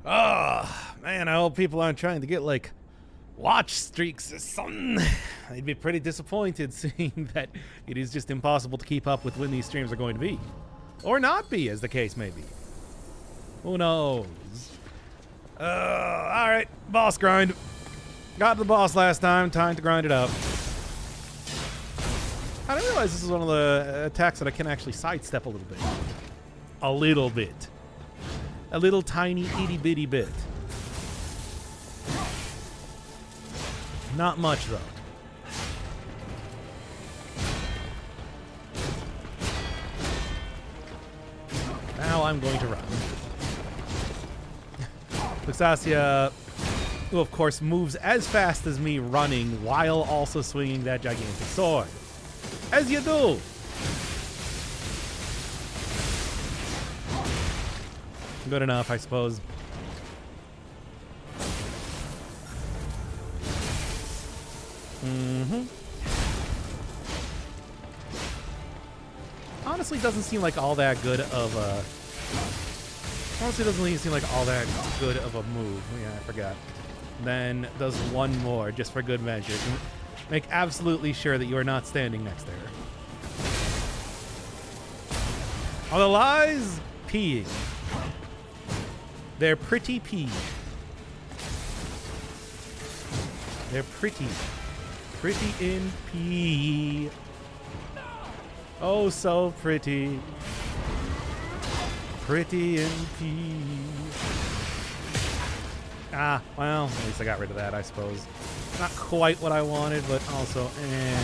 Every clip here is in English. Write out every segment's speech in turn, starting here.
Oh, man, I hope people aren't trying to get, like, watch streaks or something. They'd be pretty disappointed seeing that it is just impossible to keep up with when these streams are going to be. Or not be, as the case may be. Who knows? Alright, boss grind. Got to the boss last time, time to grind it up. I didn't realize this is one of the attacks that I can actually sidestep a little bit. A little bit. A little tiny itty bitty bit. Not much though. Now I'm going to run. Luxasia, who of course moves as fast as me running while also swinging that gigantic sword. As you do! Good enough, I suppose. Honestly, doesn't seem like all that good of a... Honestly, doesn't even seem like all that good of a move. Yeah, I forgot. Then does one more, just for good measure. Make absolutely sure that you are not standing next to her. Otherwise, peeing. They're pretty pee. They're pretty. Pretty in pee. Oh, so pretty. Pretty in pee. Ah, well, at least I got rid of that, I suppose. Not quite what I wanted, but also, eh.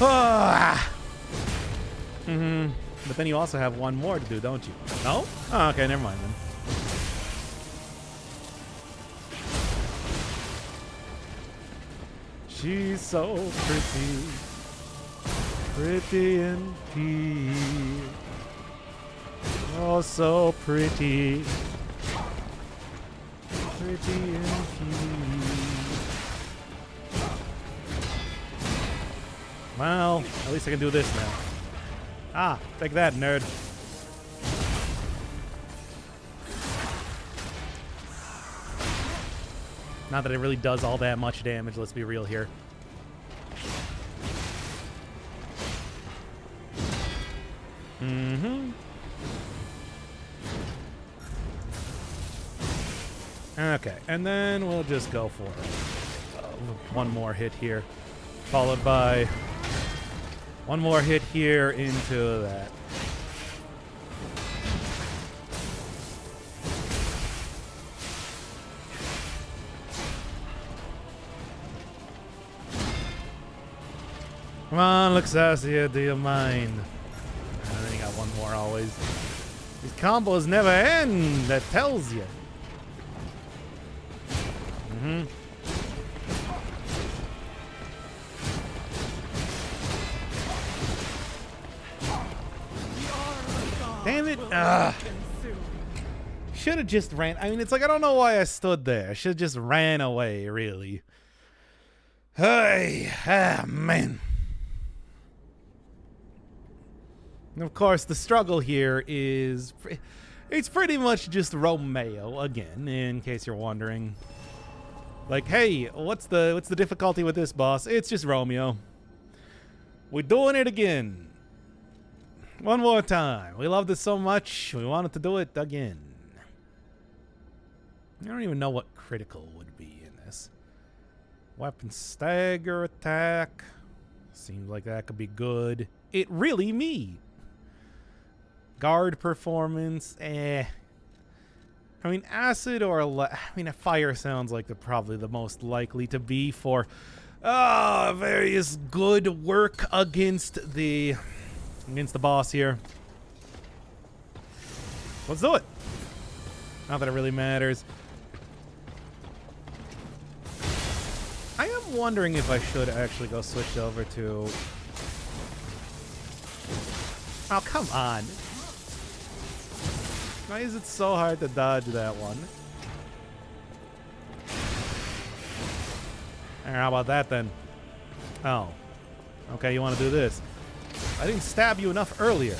Ah! But then you also have one more to do, don't you? No? Oh, okay, never mind then. She's so pretty. Pretty and pea. Oh, so pretty. Pretty and pea. Well, at least I can do this now. Ah, take that, nerd. Not that it really does all that much damage, let's be real here. Okay, and then we'll just go for one more hit here, followed by one more hit here into that. Come on, Luxasia, do you mind? And then you got one more always. These combos never end, that tells you. Damn it. Should have just ran. I mean, it's like, I don't know why I stood there. I should have just ran away, really. Hey, man. And of course, the struggle here is... It's pretty much just Romeo, again, in case you're wondering. Like, hey, what's the difficulty with this boss? It's just Romeo. We're doing it again. One more time. We loved it so much, we wanted to do it again. I don't even know what critical would be in this. Weapon stagger attack. Seems like that could be good. It really me. Guard performance, eh. I mean, acid or I mean, a fire sounds like probably the most likely to be for various good work against the boss here. Let's do it. Not that it really matters. I am wondering if I should actually go switch over to... Oh, come on. Why is it so hard to dodge that one? How about that then? Oh. Okay, you want to do this. I didn't stab you enough earlier.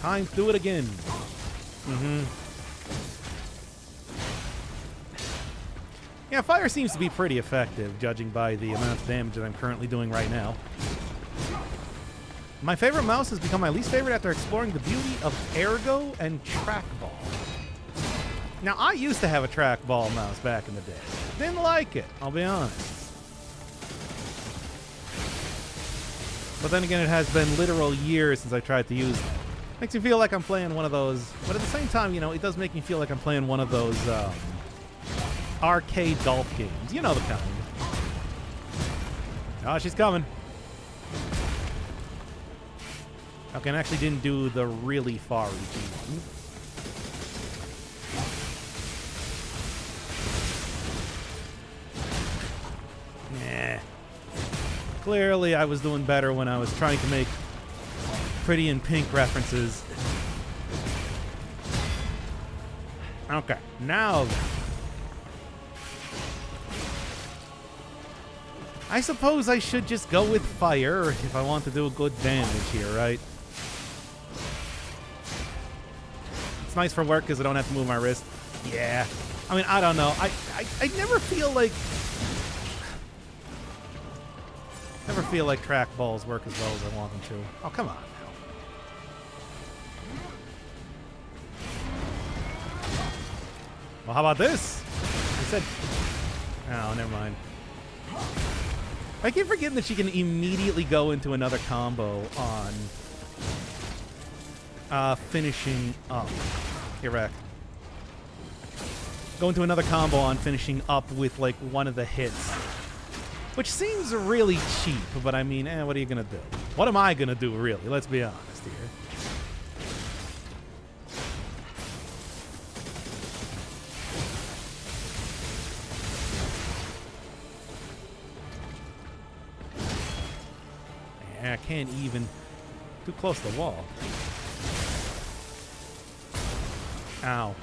Time to do it again. Yeah, fire seems to be pretty effective, judging by the amount of damage that I'm currently doing right now. My favorite mouse has become my least favorite after exploring the beauty of ergo and trackball. Now, I used to have a trackball mouse back in the day. Didn't like it, I'll be honest. But then again, it has been literal years since I tried to use it. Makes me feel like I'm playing one of those, but at the same time, you know, it does make me feel like I'm playing one of those arcade golf games. You know the kind. Oh, she's coming. Okay, and I actually didn't do the really far-reaching one. Nah. Clearly, I was doing better when I was trying to make Pretty in Pink references. Okay, now then. I suppose I should just go with fire if I want to do a good damage here, right? It's nice for work because I don't have to move my wrist. Yeah. I mean, I don't know. I never feel like... Never feel like trackballs work as well as I want them to. Oh, come on now. Well, how about this? I said... Oh, never mind. I keep forgetting that she can immediately go into another combo on finishing up. Here, back. Go into another combo on finishing up with, like, one of the hits. Which seems really cheap, but I mean, what are you going to do? What am I going to do, really? Let's be honest here. I can't even... Too close to the wall. Ow.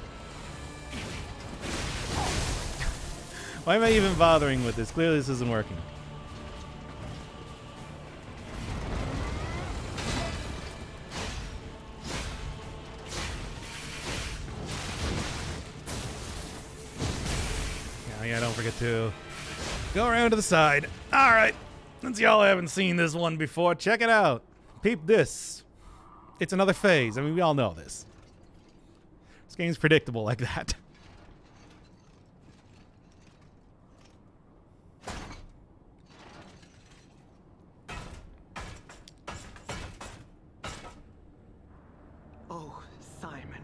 Why am I even bothering with this? Clearly this isn't working. Yeah, don't forget to go around to the side. All right. Since y'all haven't seen this one before, check it out. Peep this. It's another phase. I mean, we all know this. This game's predictable like that. Oh, Simon.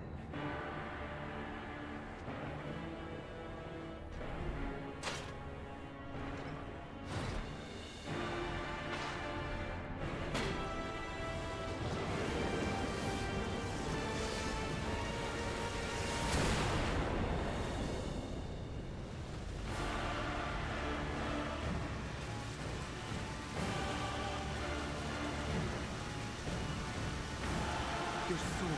Your sword,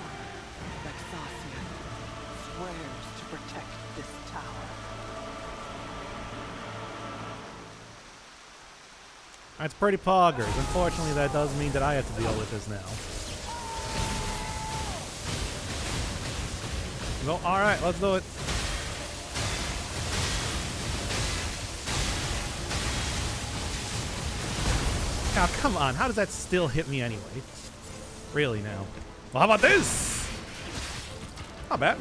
Vexasia, swears to protect this tower. That's pretty poggers. Unfortunately, that does mean that I have to deal with this now. Well, alright, let's do it. Now, come on. How does that still hit me anyway? Really now? Well, how about this? Not bad.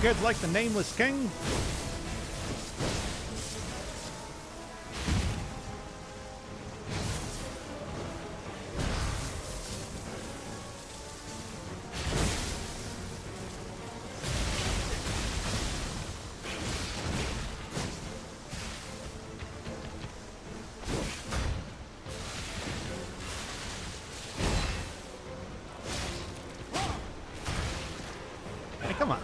Kids like the Nameless King? Hey, come on.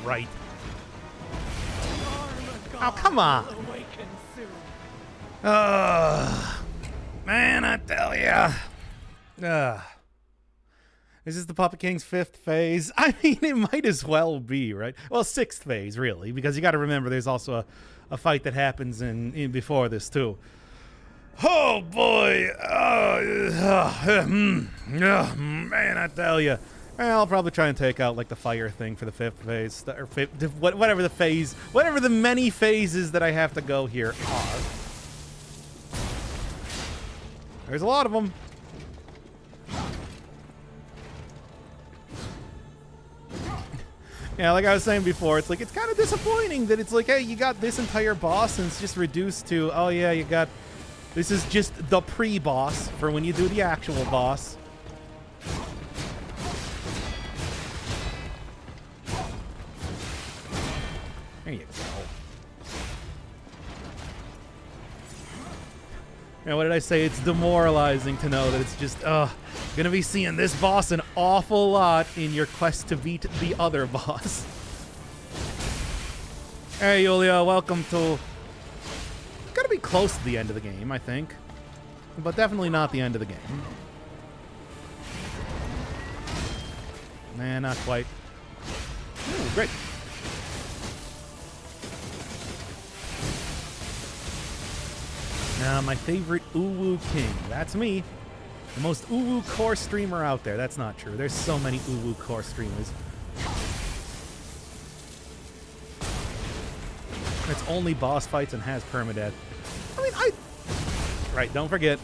Right. Oh, come on. Man, I tell ya. Is this the Puppet King's 5th phase? I mean, it might as well be, right? Well, 6th phase, really, because you got to remember there's also a fight that happens in before this, too. Oh, boy. Man, I tell ya. I'll probably try and take out, like, the fire thing for the 5th phase, or whatever the phase, whatever the many phases that I have to go here are. There's a lot of them. Yeah, like I was saying before, it's like, it's kind of disappointing that it's like, hey, you got this entire boss and it's just reduced to, oh yeah, you got, this is just the pre-boss for when you do the actual boss. There you go. Yeah, what did I say? It's demoralizing to know that it's just, gonna be seeing this boss an awful lot in your quest to beat the other boss. Hey, Yulia, welcome to... Gotta be close to the end of the game, I think. But definitely not the end of the game. Nah, not quite. Ooh, great. Now, my favorite Uwu King. That's me. The most Uwu core streamer out there. That's not true. There's so many Uwu core streamers. It's only boss fights and has permadeath. I mean, Right, don't forget.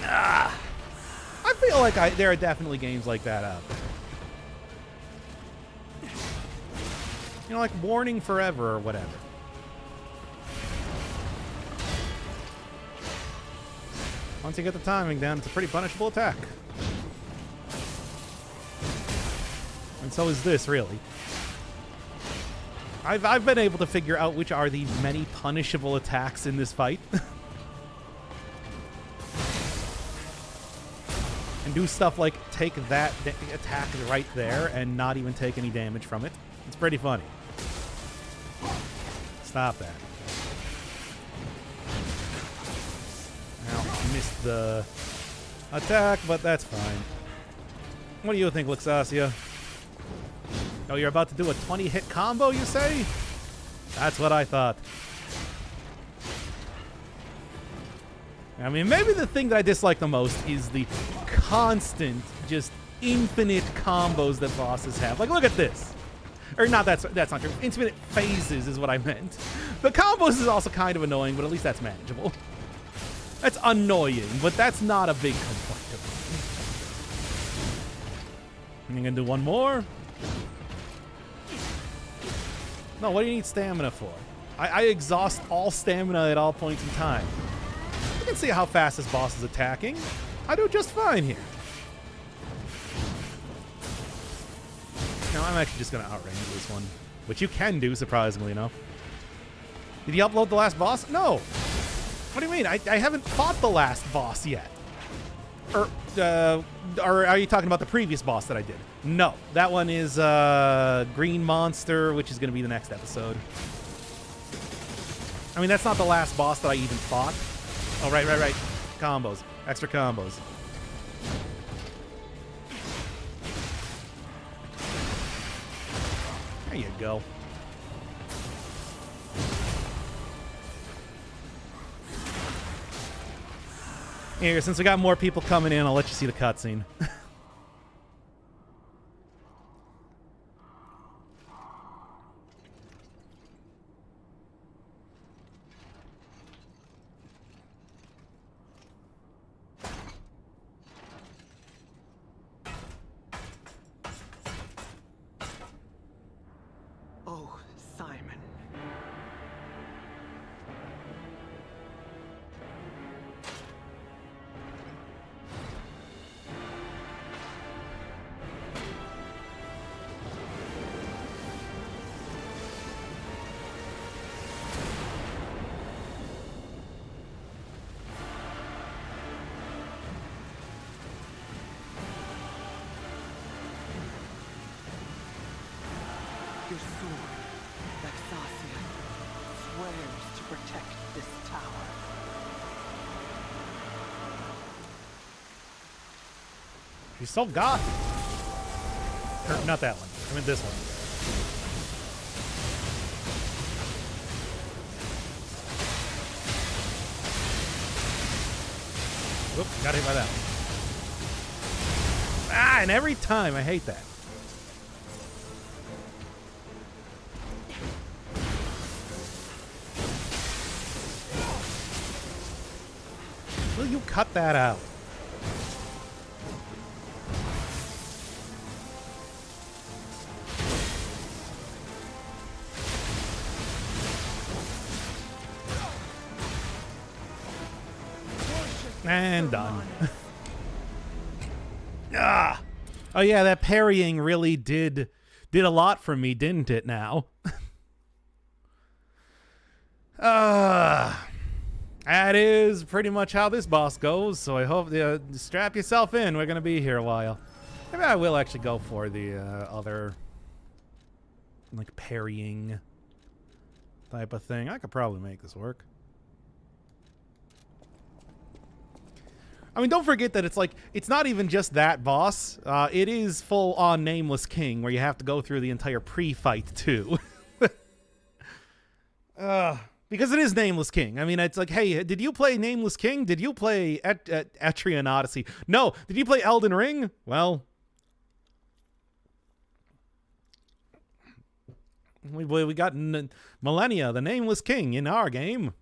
I feel like there are definitely games like that out there. You know, like Warning Forever or whatever. Once you get the timing down, it's a pretty punishable attack. And so is this, really. I've been able to figure out which are the many punishable attacks in this fight. And do stuff like take that attack right there and not even take any damage from it. It's pretty funny. Stop that. Missed the attack, but that's fine. What do you think, Luxasia? Oh, you're about to do a 20-hit combo, you say? That's what I thought. I mean, maybe the thing that I dislike the most is the constant, just infinite combos that bosses have. Like, look at this. Or not, that's not true. Infinite phases is what I meant. The combos is also kind of annoying, but at least that's manageable. That's annoying, but that's not a big complaint of mine. You gonna do one more? No, what do you need stamina for? I exhaust all stamina at all points in time. You can see how fast this boss is attacking. I do just fine here. No, I'm actually just gonna outrange this one, which you can do, surprisingly enough. Did you upload the last boss? No. What do you mean? I haven't fought the last boss yet. Or are you talking about the previous boss that I did? No, that one is Green Monster, which is going to be the next episode. I mean, that's not the last boss that I even fought. Oh, right. Combos. Extra combos. There you go. Here, since we got more people coming in, I'll let you see the cutscene. Oh, Simon. Your sword, Vexasia, swears to protect this tower. He's so gothy. Or, not that one. I mean this one. Oop, got hit by that one. Ah, and every time, I hate that. Will you cut that out? And done. Ah. Oh yeah, that parrying really did a lot for me, didn't it now? That is pretty much how this boss goes, so I hope strap yourself in. We're going to be here a while. Maybe I will actually go for the other like parrying type of thing. I could probably make this work. I mean, don't forget that it's not even just that boss. It is full on Nameless King, where you have to go through the entire pre-fight too. Because it is Nameless King. I mean, it's like, hey, did you play Nameless King? Did you play Etrian Odyssey? No. Did you play Elden Ring? Well, we got Millennia, the Nameless King, in our game.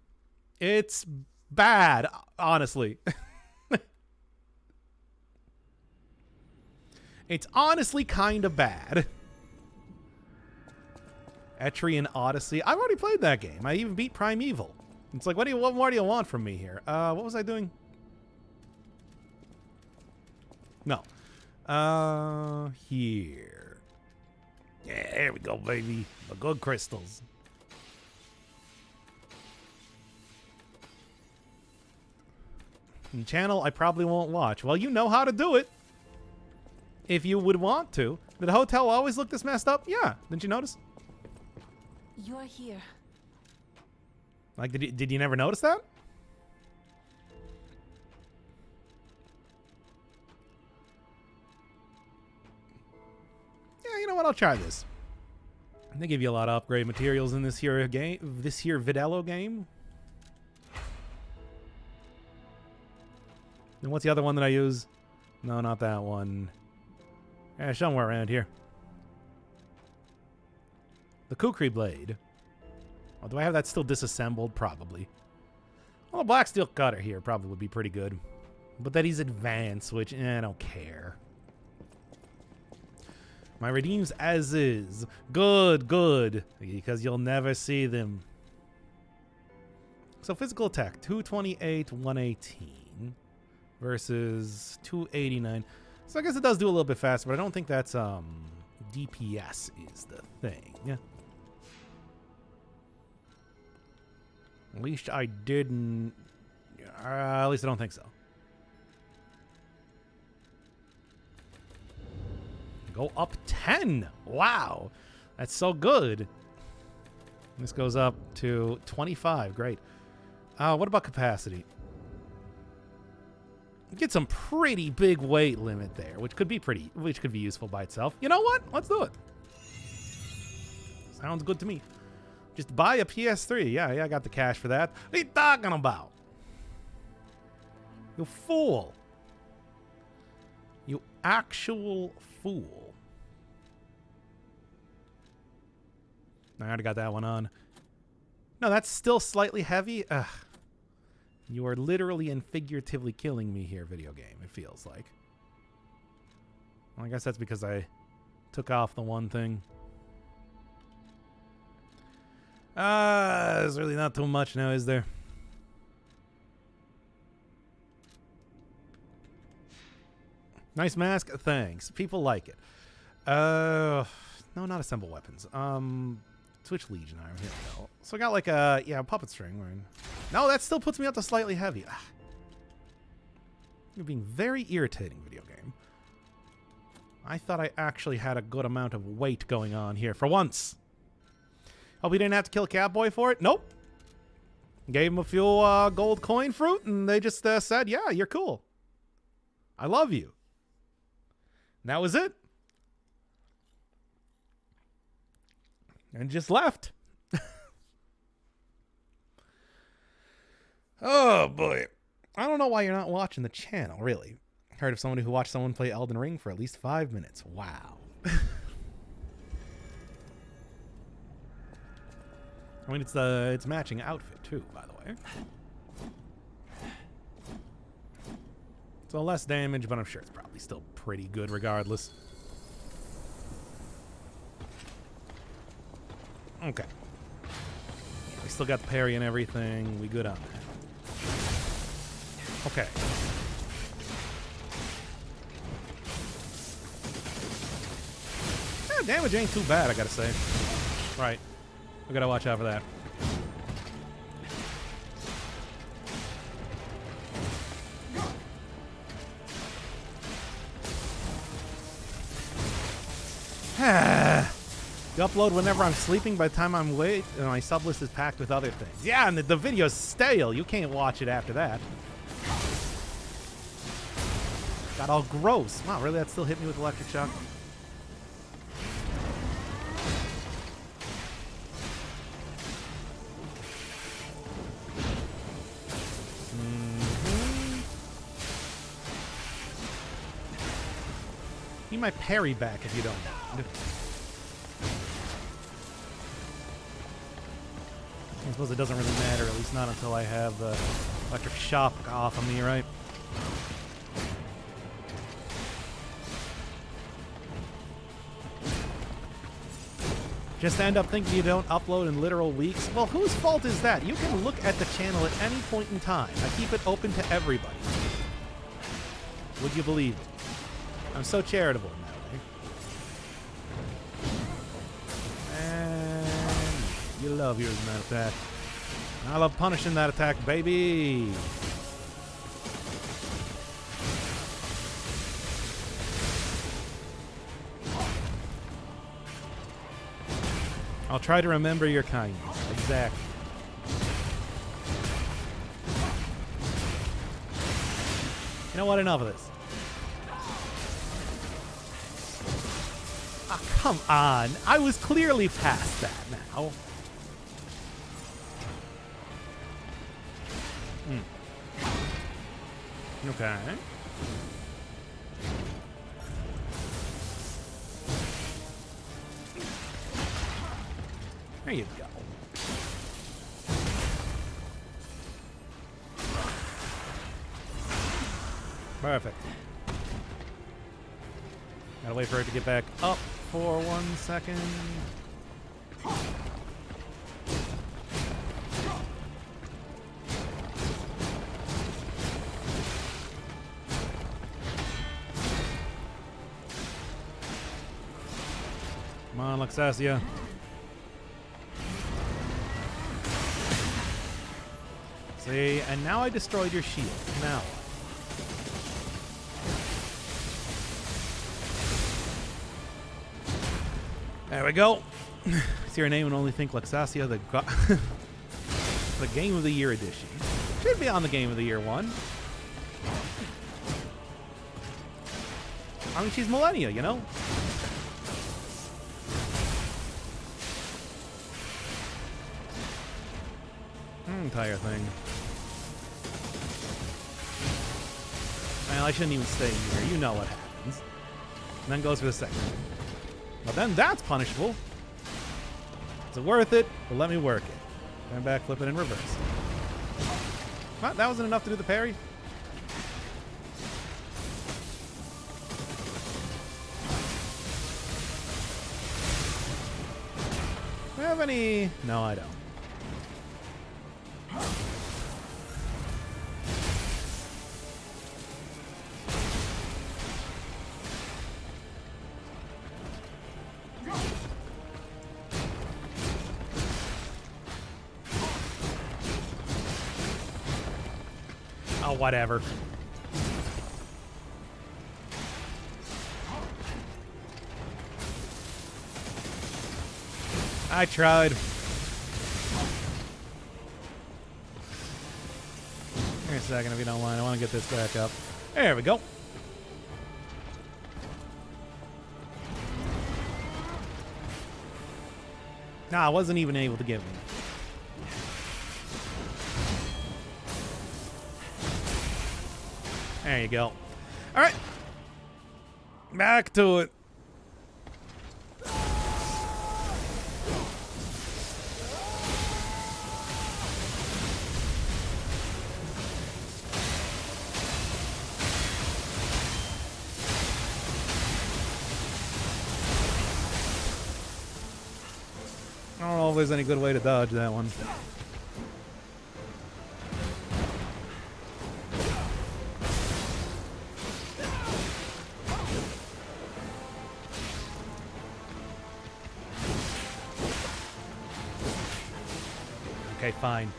It's bad, honestly. It's honestly kind of bad. Etrian Odyssey. I've already played that game. I even beat Primeval. It's like, what more do you want from me here? What was I doing? No. Here. Yeah, there we go, baby. The good crystals. And channel I probably won't watch. Well, you know how to do it. If you would want to. Did the hotel always look this messed up? Yeah. Didn't you notice? You're here. Like, did you never notice that? Yeah, you know what? I'll try this. They give you a lot of upgrade materials in this here game, this here Vidello game. And what's the other one that I use? No, not that one. Yeah, somewhere around here. The Kukri Blade. Oh, do I have that still disassembled? Probably. Well, the Black Steel Cutter here probably would be pretty good. But that he's advanced, which I don't care. My redeems as is. Good, good. Because you'll never see them. So physical attack, 228, 118. Versus 289. So I guess it does do a little bit faster, but I don't think that's DPS is the thing. At least I didn't. At least I don't think so. Go up 10. Wow. That's so good. This goes up to 25. Great. What about capacity? Get some pretty big weight limit there, which could be useful by itself. You know what? Let's do it. Sounds good to me. Just buy a PS3. Yeah, I got the cash for that. What are you talking about? You fool. You actual fool. I already got that one on. No, that's still slightly heavy. Ugh. You are literally and figuratively killing me here, video game, it feels like. Well, I guess that's because I took off the one thing. There's really not too much now, is there? Nice mask, thanks. People like it. No, not assemble weapons. Switch Legion Iron. Here we go. So I got like a puppet string. No, that still puts me up to slightly heavy. You're being very irritating, video game. I thought I actually had a good amount of weight going on here for once. Hope we didn't have to kill Catboy for it. Nope. Gave him a few gold coin fruit, and they just said, "Yeah, you're cool. I love you." And that was it. And just left. Oh, boy. I don't know why you're not watching the channel, really. Heard of someone who watched someone play Elden Ring for at least 5 minutes. Wow. I mean, it's matching outfit, too, by the way. So less damage, but I'm sure it's probably still pretty good regardless. Okay. We still got the parry and everything. We good on that. Okay. Yeah, damage ain't too bad, I gotta say. Right. We gotta watch out for that. You upload whenever I'm sleeping. By the time I'm awake, my sub list is packed with other things. Yeah, and the video's stale. You can't watch it after that. Got all gross. Wow, really? That still hit me with electric shock? Need my parry back if you don't mind. I suppose it doesn't really matter, at least not until I have the electric shock off of me, right? Just end up thinking you don't upload in literal weeks? Well, whose fault is that? You can look at the channel at any point in time. I keep it open to everybody. Would you believe it? I'm so charitable in that way. And you love using that attack. I love punishing that attack, baby. I'll try to remember your kindness. Exactly. You know what? Enough of this. Ah, come on. I was clearly past that now. Okay. There you go. Perfect. Gotta wait for it to get back up for 1 second. Come on, Luxasia. See, and now I destroyed your shield. Now. There we go. See your name and only think Luxasia, the Game of the Year edition. Should be on the Game of the Year one. I mean, she's Millennia, you know? Entire thing. Well, I shouldn't even stay here. You know what happens. And then goes for the second. Well, then that's punishable. Is it worth it? Well, let me work it. Turn back, flip it in reverse. What? That wasn't enough to do the parry? Do I have any? No, I don't. Oh, whatever. I tried. Here a second if you don't mind. I want to get this back up. There we go. Nah, I wasn't even able to get me. There you go. All right. Back to it. I don't know if there's any good way to dodge that one. Okay, fine.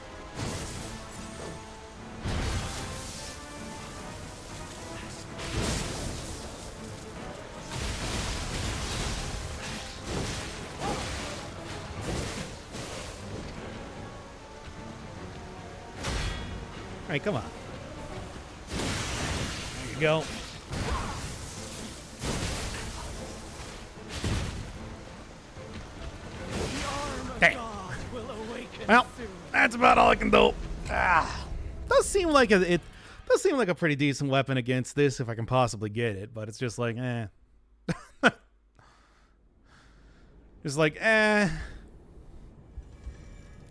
All right, come on. There you go. Dang. Well, that's about all I can do. Does seem like it does seem like a pretty decent weapon against this if I can possibly get it, but it's just like, eh. Just like, eh.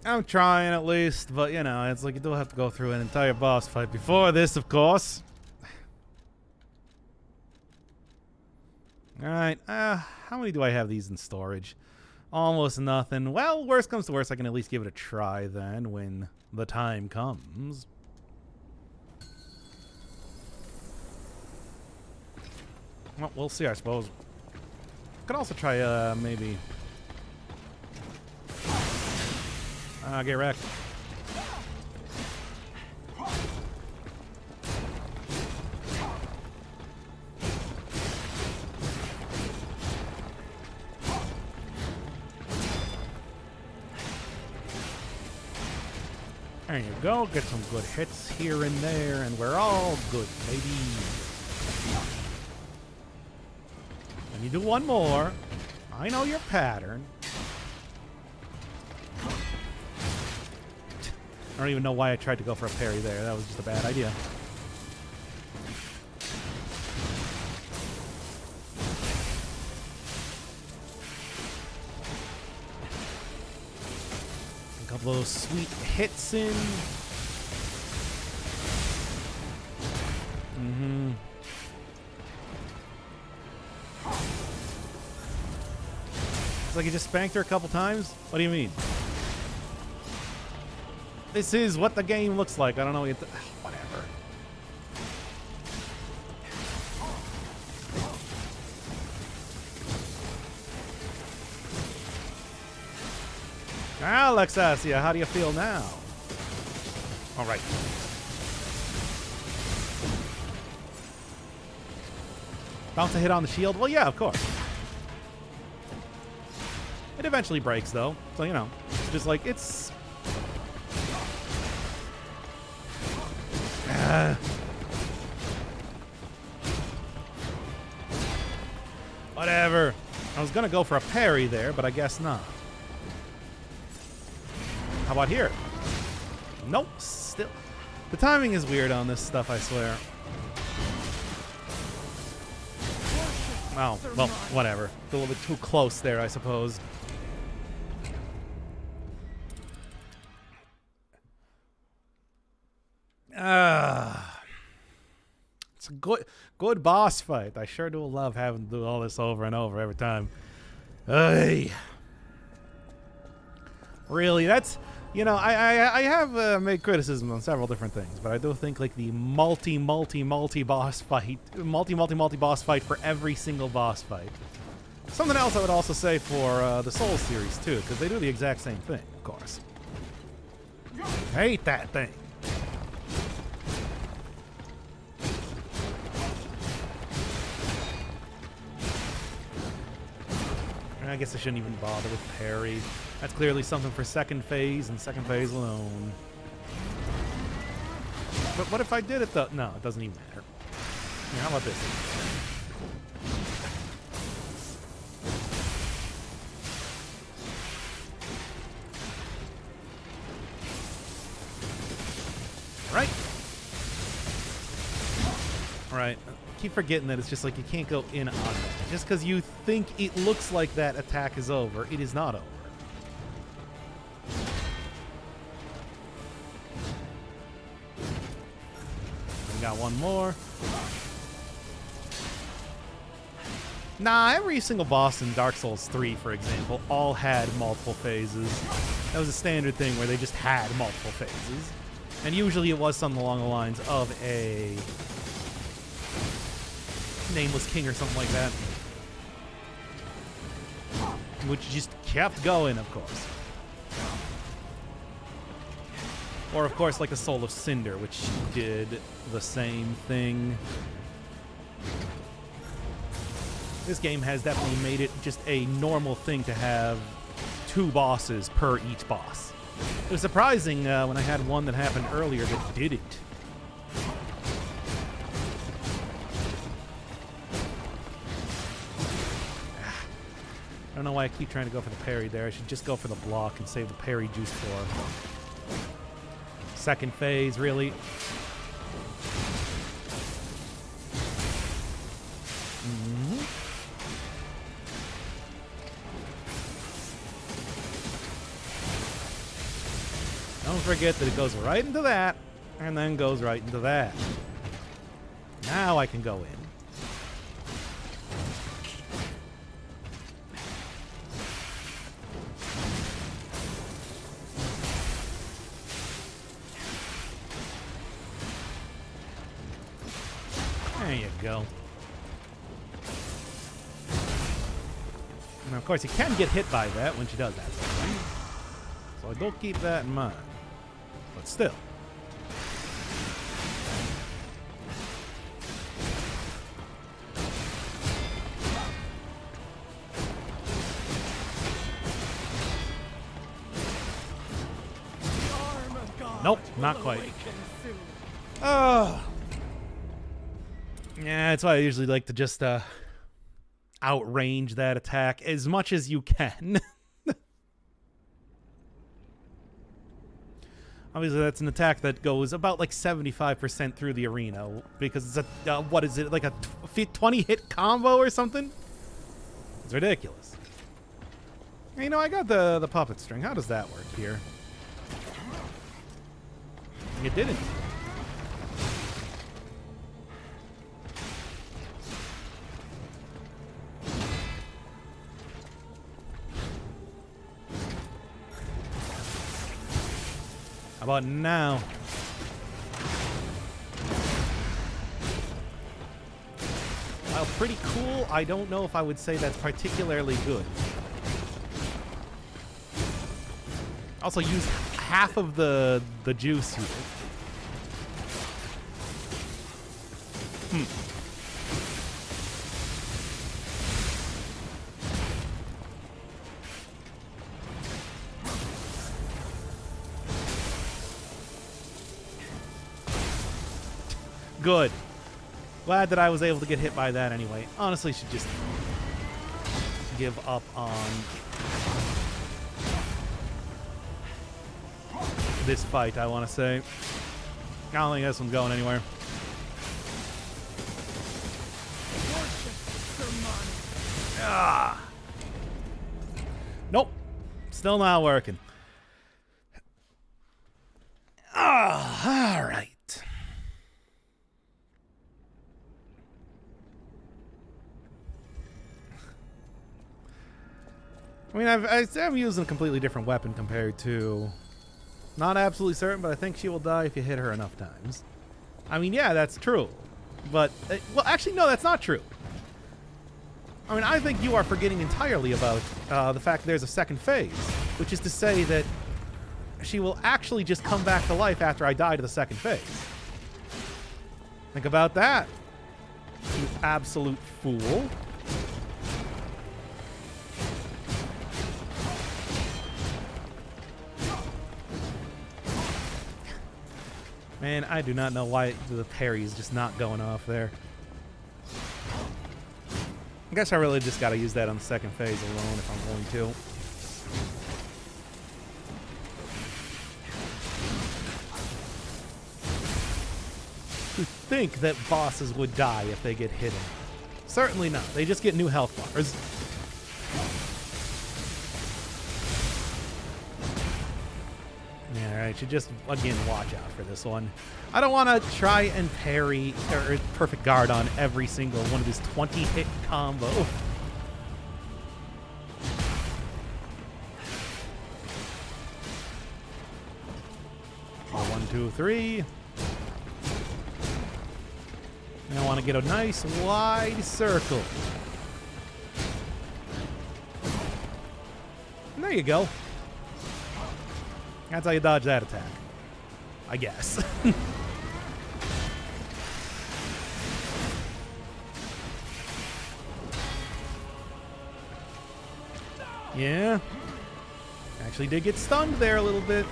I'm trying at least, but you know, it's like you do have to go through an entire boss fight before this, of course. Alright, how many do I have these in storage? Almost nothing. Well, worst comes to worst, I can at least give it a try then when the time comes. Well, we'll see, I suppose. Could also try, maybe... get wrecked. There you go. Get some good hits here and there, and we're all good, baby. And you do one more. I know your pattern. I don't even know why I tried to go for a parry there. That was just a bad idea. A couple of those sweet hits in. Mm-hmm. It's like you just spanked her a couple times? What do you mean? This is what the game looks like. I don't know. Whatever. Alexasia, how do you feel now? All right. Bounce a hit on the shield? Well, yeah, of course. It eventually breaks, though. So, you know, it's just like, it's... Whatever. I was gonna go for a parry there, but I guess not. How about here? Nope. Still. The timing is weird on this stuff, I swear. Oh, well, whatever. A little bit too close there, I suppose. It's a good boss fight. I sure do love having to do all this over and over every time. Hey, really, that's, you know, I have made criticism on several different things, but I do think like the multi boss fight, multi boss fight for every single boss fight. Something else I would also say for the Souls series too, because they do the exact same thing, of course. Hate that thing. I guess I shouldn't even bother with parry. That's clearly something for second phase and second phase alone. But what if I did it though? No, it doesn't even matter. Here, how about this? Right. Keep forgetting that it's just like you can't go in on that. Just because you think it looks like that attack is over, it is not over. We got one more. Nah, every single boss in Dark Souls 3, for example, all had multiple phases. That was a standard thing where they just had multiple phases. And usually it was something along the lines of a Nameless King or something like that. Which just kept going, of course. Or, of course, like a Soul of Cinder, which did the same thing. This game has definitely made it just a normal thing to have 2 bosses per each boss. It was surprising when I had one that happened earlier that didn't. I don't know why I keep trying to go for the parry there. I should just go for the block and save the parry juice for second phase, really. Don't forget that it goes right into that, and then goes right into that. Now I can go in. There you go. And of course, you can get hit by that when she does that sort of thing. So I do keep that in mind. But still. Nope, not quite. Oh. Yeah, that's why I usually like to just outrange that attack as much as you can. Obviously, that's an attack that goes about like 75% through the arena because it's a, what is it, like a 20-hit combo or something? It's ridiculous. Hey, you know, I got the puppet string. How does that work here? It didn't. How about now? While pretty cool, I don't know if I would say that's particularly good. Also use half of the juice here. Good. Glad that I was able to get hit by that anyway. Honestly, should just give up on this fight, I want to say. I don't think this one's going anywhere. Ah. Nope. Still not working. Ah, all right. I mean, I'm using a completely different weapon compared to... Not absolutely certain, but I think she will die if you hit her enough times. I mean, yeah, that's true. But, well, actually, no, that's not true. I mean, I think you are forgetting entirely about the fact there's a second phase, which is to say that she will actually just come back to life after I die to the second phase. Think about that, you absolute fool. Man, I do not know why the parry is just not going off there. I guess I really just got to use that on the second phase alone if I'm going to. to think that bosses would die if they get hit. Certainly not. They just get new health bars. Alright, should just, again, watch out for this one. I don't want to try and parry or perfect guard on every single one of his 20-hit combo. 1, 2, 3. And I want to get a nice wide circle. And there you go. That's how you dodge that attack, I guess. Yeah. Actually did get stunned there a little bit.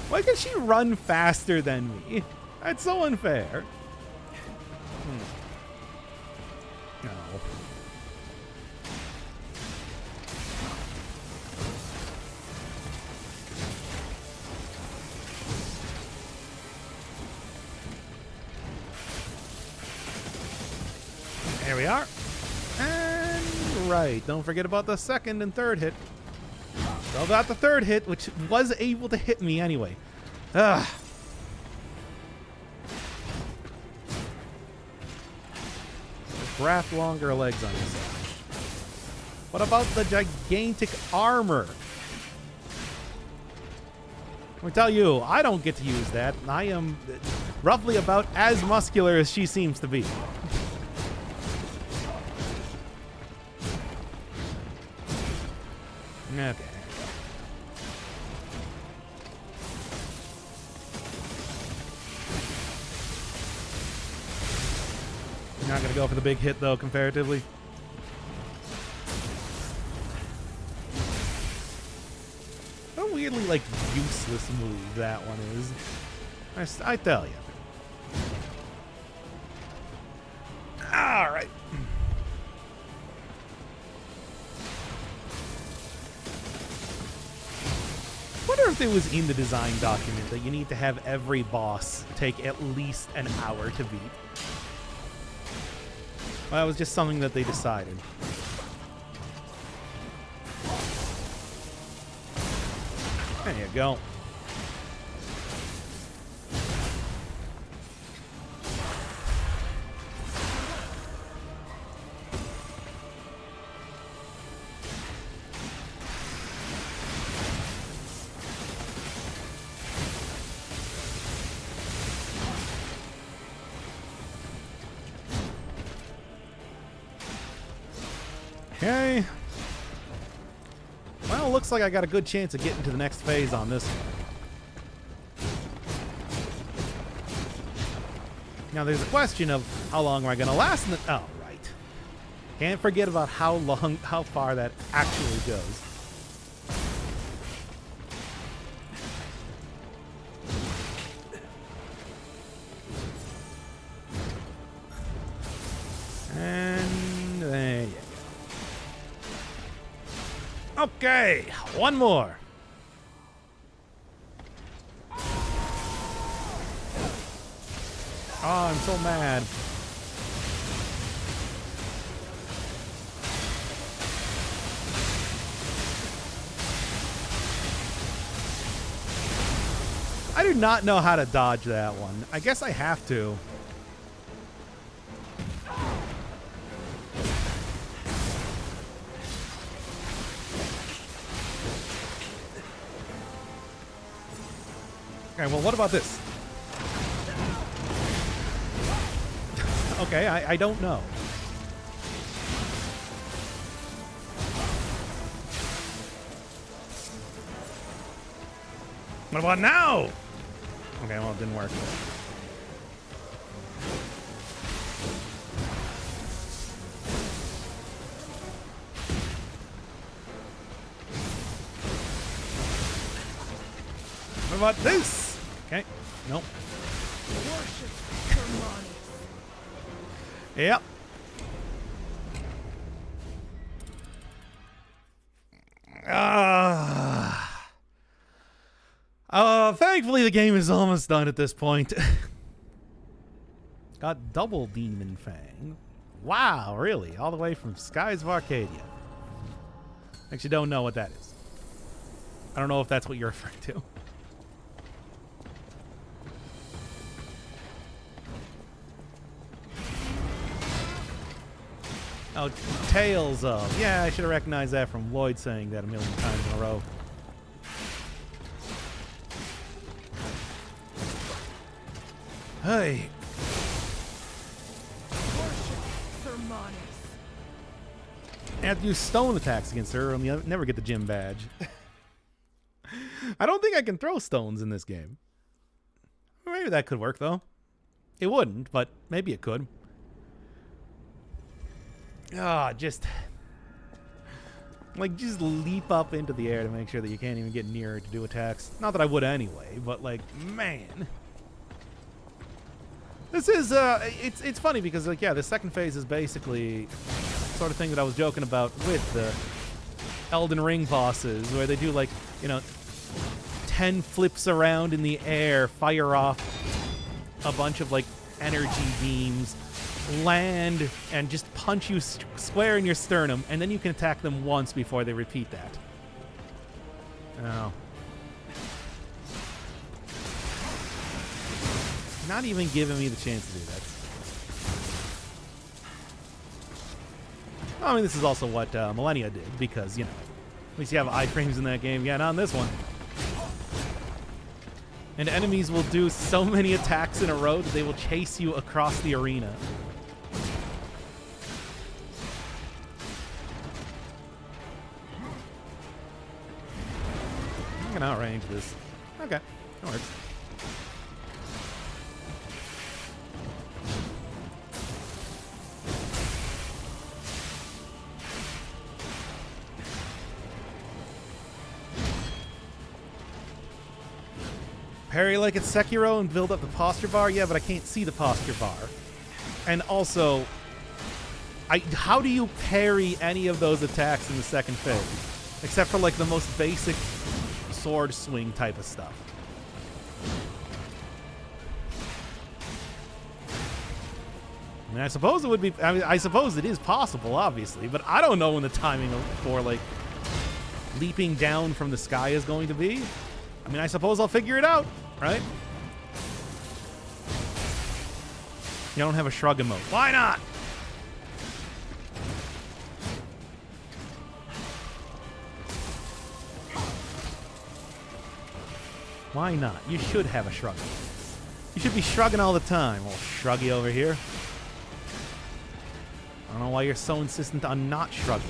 Why can she run faster than me? That's so unfair. No. There we are. And right, don't forget about the second and third hit. Still got the third hit, which was able to hit me anyway. Ugh. Graph longer legs on his side. What about the gigantic armor? I'll tell you, I don't get to use that. I am roughly about as muscular as she seems to be. Okay. Not gonna go for the big hit though, comparatively. A weirdly like useless move that one is. I tell you. All right. Wonder if it was in the design document that you need to have every boss take at least an hour to beat. Well, that was just something that they decided. There you go. Okay. Well, looks like I got a good chance of getting to the next phase on this one. Now, there's a question of how long am I going to last in the... Oh, right. Can't forget about how far that actually goes. And there you go. Okay, one more. Oh, I'm so mad. I do not know how to dodge that one. I guess I have to. Okay, well, what about this? Okay, I don't know. What about now? Okay, well, it didn't work. What about this? Okay, nope. Worship Kermani. Yep. Thankfully the game is almost done at this point. Got double Demon Fang. Wow, really? All the way from Skies of Arcadia. Actually, don't know what that is. I don't know if that's what you're referring to. Oh, Tales of. Yeah, I should have recognized that from Lloyd saying that a million times in a row. Hey. I have to use stone attacks against her, and you'll never get the gym badge. I don't think I can throw stones in this game. Maybe that could work, though. It wouldn't, but maybe it could. Just leap up into the air to make sure that you can't even get near her to do attacks. Not that I would anyway, but like, man. This is, it's funny because, like, yeah, the second phase is basically the sort of thing that I was joking about with the Elden Ring bosses, where they do, like, 10 flips around in the air, fire off a bunch of, like, energy beams, land, and just punch you square in your sternum, and then you can attack them once before they repeat that. Oh. Not even giving me the chance to do that. I mean, this is also what Millennia did, because, at least you have iframes in that game. Yeah, not in this one. And enemies will do so many attacks in a row that they will chase you across the arena. I can outrange this. Okay, that works. Parry like it's Sekiro and build up the posture bar? Yeah, but I can't see the posture bar. And also, how do you parry any of those attacks in the second phase? Except for, like, the most basic sword swing type of stuff. I mean, I suppose it would be... I suppose it is possible, obviously, but I don't know when the timing for, like, leaping down from the sky is going to be. I mean, I suppose I'll figure it out, right? You don't have a shrug emote. Why not? Why not? You should have a shrug. You should be shrugging all the time. Well, shruggy over here. I don't know why you're so insistent on not shrugging.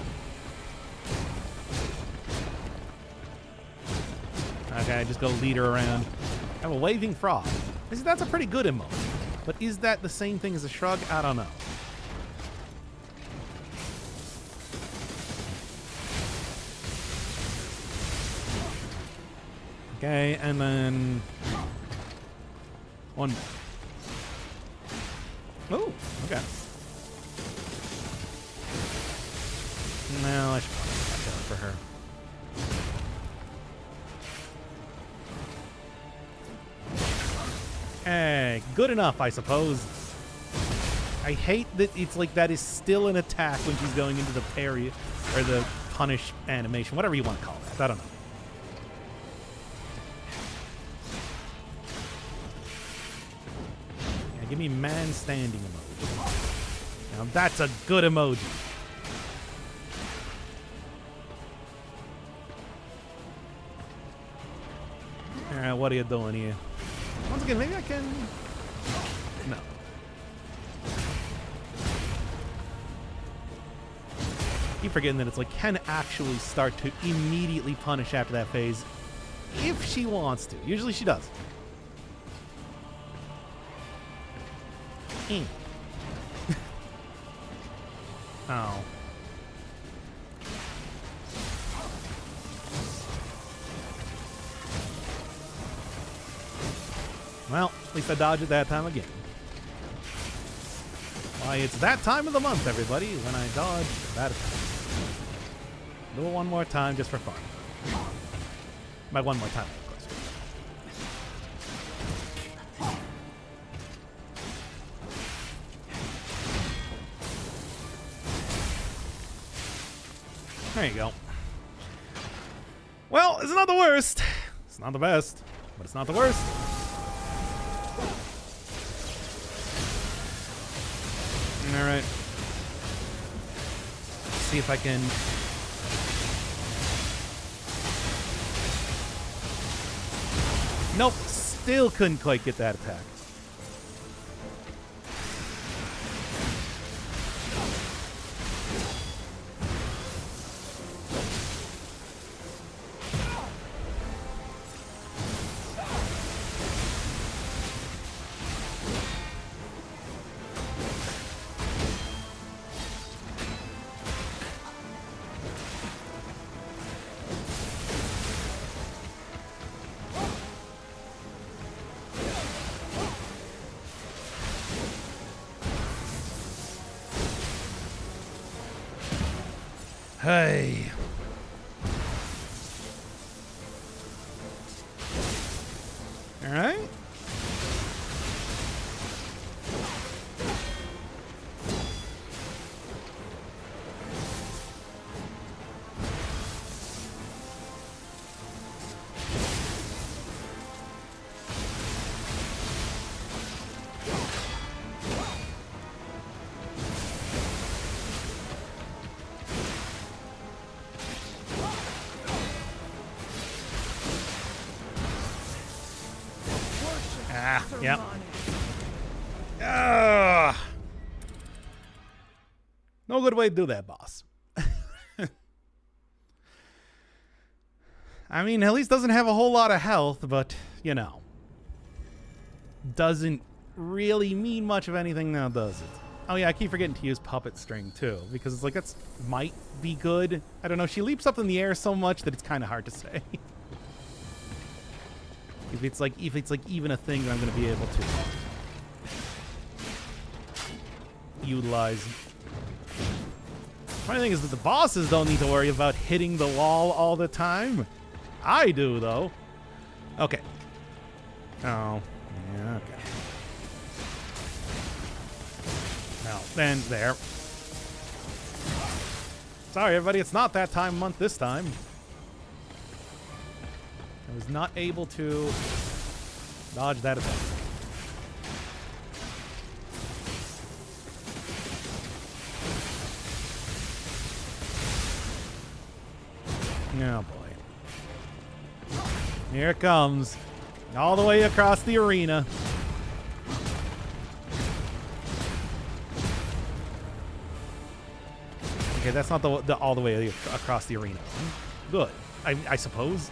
Okay, just go lead her around. I have a waving frog. That's a pretty good emote. But is that the same thing as a shrug? I don't know. Okay, and then one more. Oh, okay. No, I should probably catch up for her. Hey, good enough, I suppose. I hate that it's like that is still an attack when she's going into the parry or the punish animation, whatever you want to call that. I don't know. Yeah, give me man standing emoji. Now that's a good emoji. Alright, what are you doing here? Once again, maybe I can... No. Keep forgetting that it's like can actually start to immediately punish after that phase if she wants to. Usually she does. Oh. Well, at least I dodged it that time again. Why, it's that time of the month, everybody, when I dodge that attack. Do it one more time just for fun. By one more time, of course. There you go. Well, it's not the worst. It's not the best, but it's not the worst. All right. Let's see if I can. Nope, still couldn't quite get that attack. Hey. All right. Yep. No good way to do that, boss. I mean, at least doesn't have a whole lot of health, but, you know. Doesn't really mean much of anything now, does it? Oh yeah, I keep forgetting to use Puppet String, too, because it's like, that's might be good. I don't know, she leaps up in the air so much that it's kind of hard to say. If it's like even a thing that I'm going to be able to utilize. Funny thing is that the bosses don't need to worry about hitting the wall all the time. I do, though. Okay. Oh, yeah, okay. No, then there. Sorry, everybody, it's not that time of month this time. I was not able to dodge that attack. Oh boy. Here it comes. All the way across the arena. Okay, that's not the all the way across the arena. Good. I suppose.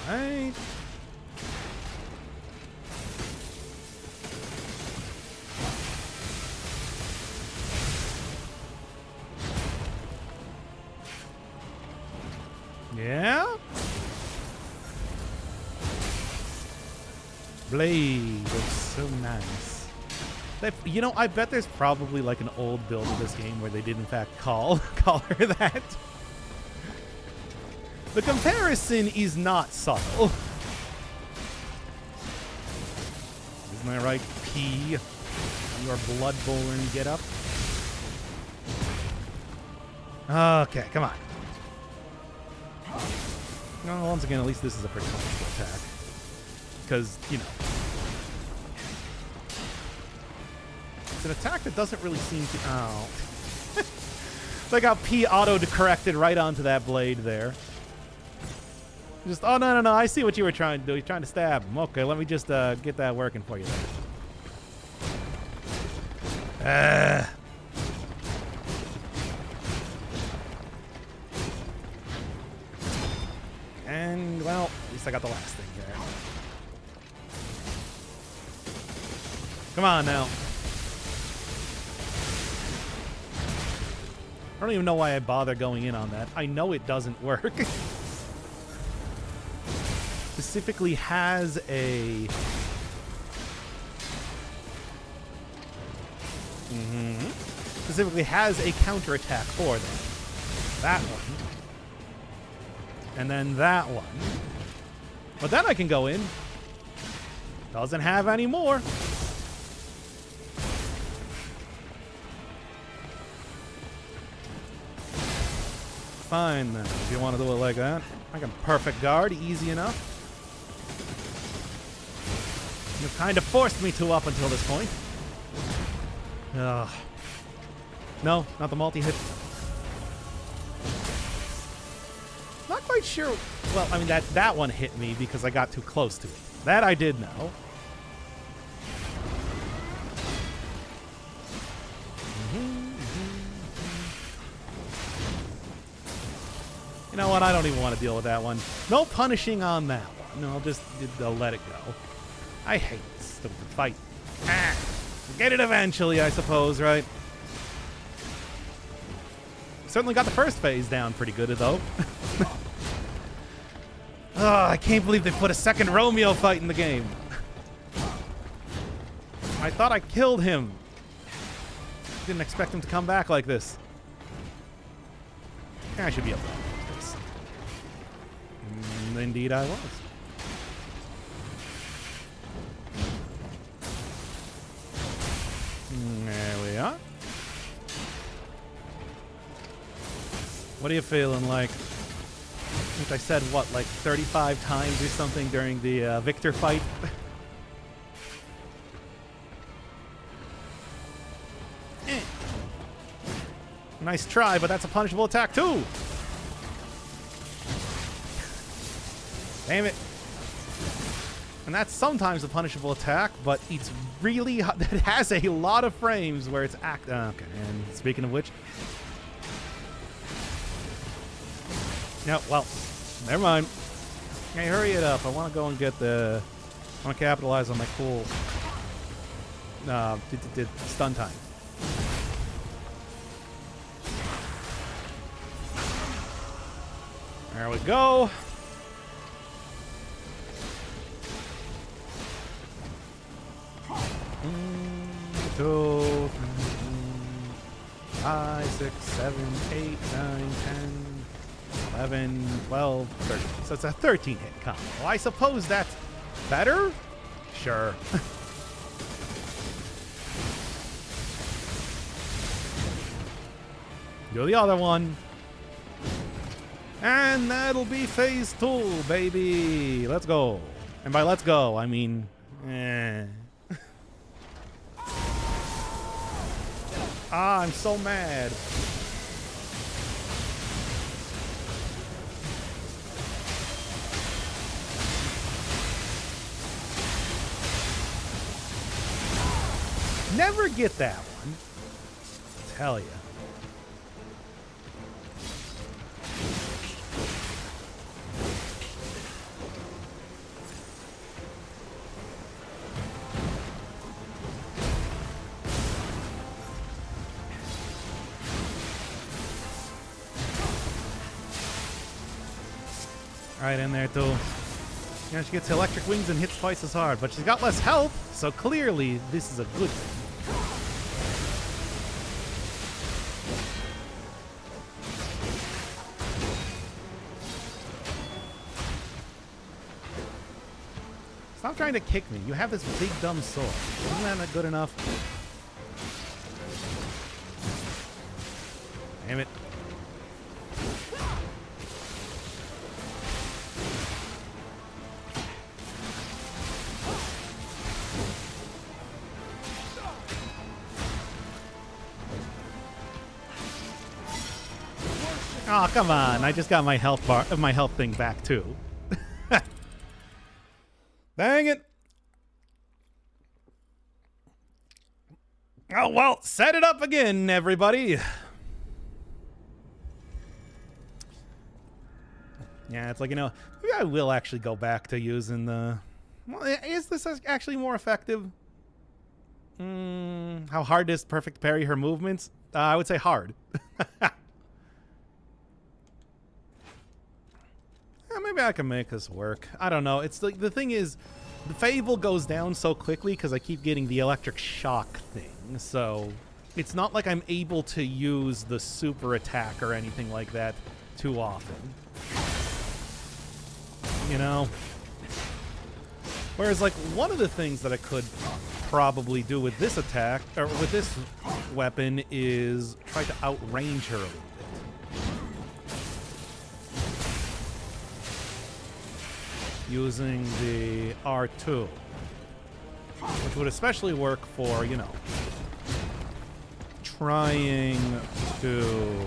Right. Yeah. Blade looks so nice. You know, I bet there's probably like an old build of this game where they did in fact call her that. The comparison is not subtle. Isn't that right, P? Your Bloodborne get up. Okay, come on. No, once again, at least this is a pretty comfortable attack. Because, you know. It's an attack that doesn't really seem to... Oh. It's like how P auto-corrected right onto that blade there. Just, oh, no, I see what you were trying to do. You're trying to stab him. Okay, let me just get that working for you there. And, well, at least I got the last thing here. Come on now. I don't even know why I bother going in on that. I know it doesn't work. specifically has a... Specifically has a counterattack for them. That one. And then that one. But then I can go in. Doesn't have any more. Fine then, if you want to do it like that. I can perfect guard, easy enough. You've kind of forced me to up until this point. Ugh. No, not the multi-hit. Not quite sure. Well, I mean, that one hit me because I got too close to it. That I did know. You know what? I don't even want to deal with that one. No punishing on that one. No, I'll let it go. I hate this stupid fight. Ah, get it eventually, I suppose, right? Certainly got the first phase down pretty good, though. Oh, I can't believe they put a second Romeo fight in the game. I thought I killed him. Didn't expect him to come back like this. I should be able to do this. Indeed I was. There we are. What are you feeling like? I think I said, what, like 35 times or something during the Victor fight? Nice try, but that's a punishable attack too. Damn it. And that's sometimes a punishable attack, but it's really... It has a lot of frames where it's okay, and speaking of which... No, well, never mind. Hey, hurry it up. I want to go and get the... I want to capitalize on my cool... stun time. There we go. Two, 5, 6, 7, 8, 9, 10, 11, 12, 13. So it's a 13 hit combo. I suppose that's better? Sure. Do the other one. And that'll be phase 2, baby. Let's go. And by let's go, I mean... Ah, I'm so mad. Never get that one. I tell ya. Right in there, too. Yeah, she gets electric wings and hits twice as hard, but she's got less health, so clearly this is a good thing. Stop trying to kick me. You have this big, dumb sword. Isn't that good enough? Damn it. Oh, come on. I just got my health bar, my health thing back, too. Dang it. Oh, well, set it up again, everybody. Yeah, it's like, you know, maybe I will actually go back to using the... Well, is this actually more effective? How hard is perfect parry her movements? I would say hard. maybe I can make this work. I don't know. It's like the thing is, the Fable goes down so quickly because I keep getting the electric shock thing. So it's not like I'm able to use the super attack or anything like that too often. You know? Whereas, like, one of the things that I could probably do with this attack, or with this weapon, is try to outrange her a little bit. Using the R2. Which would especially work for, you know, trying to...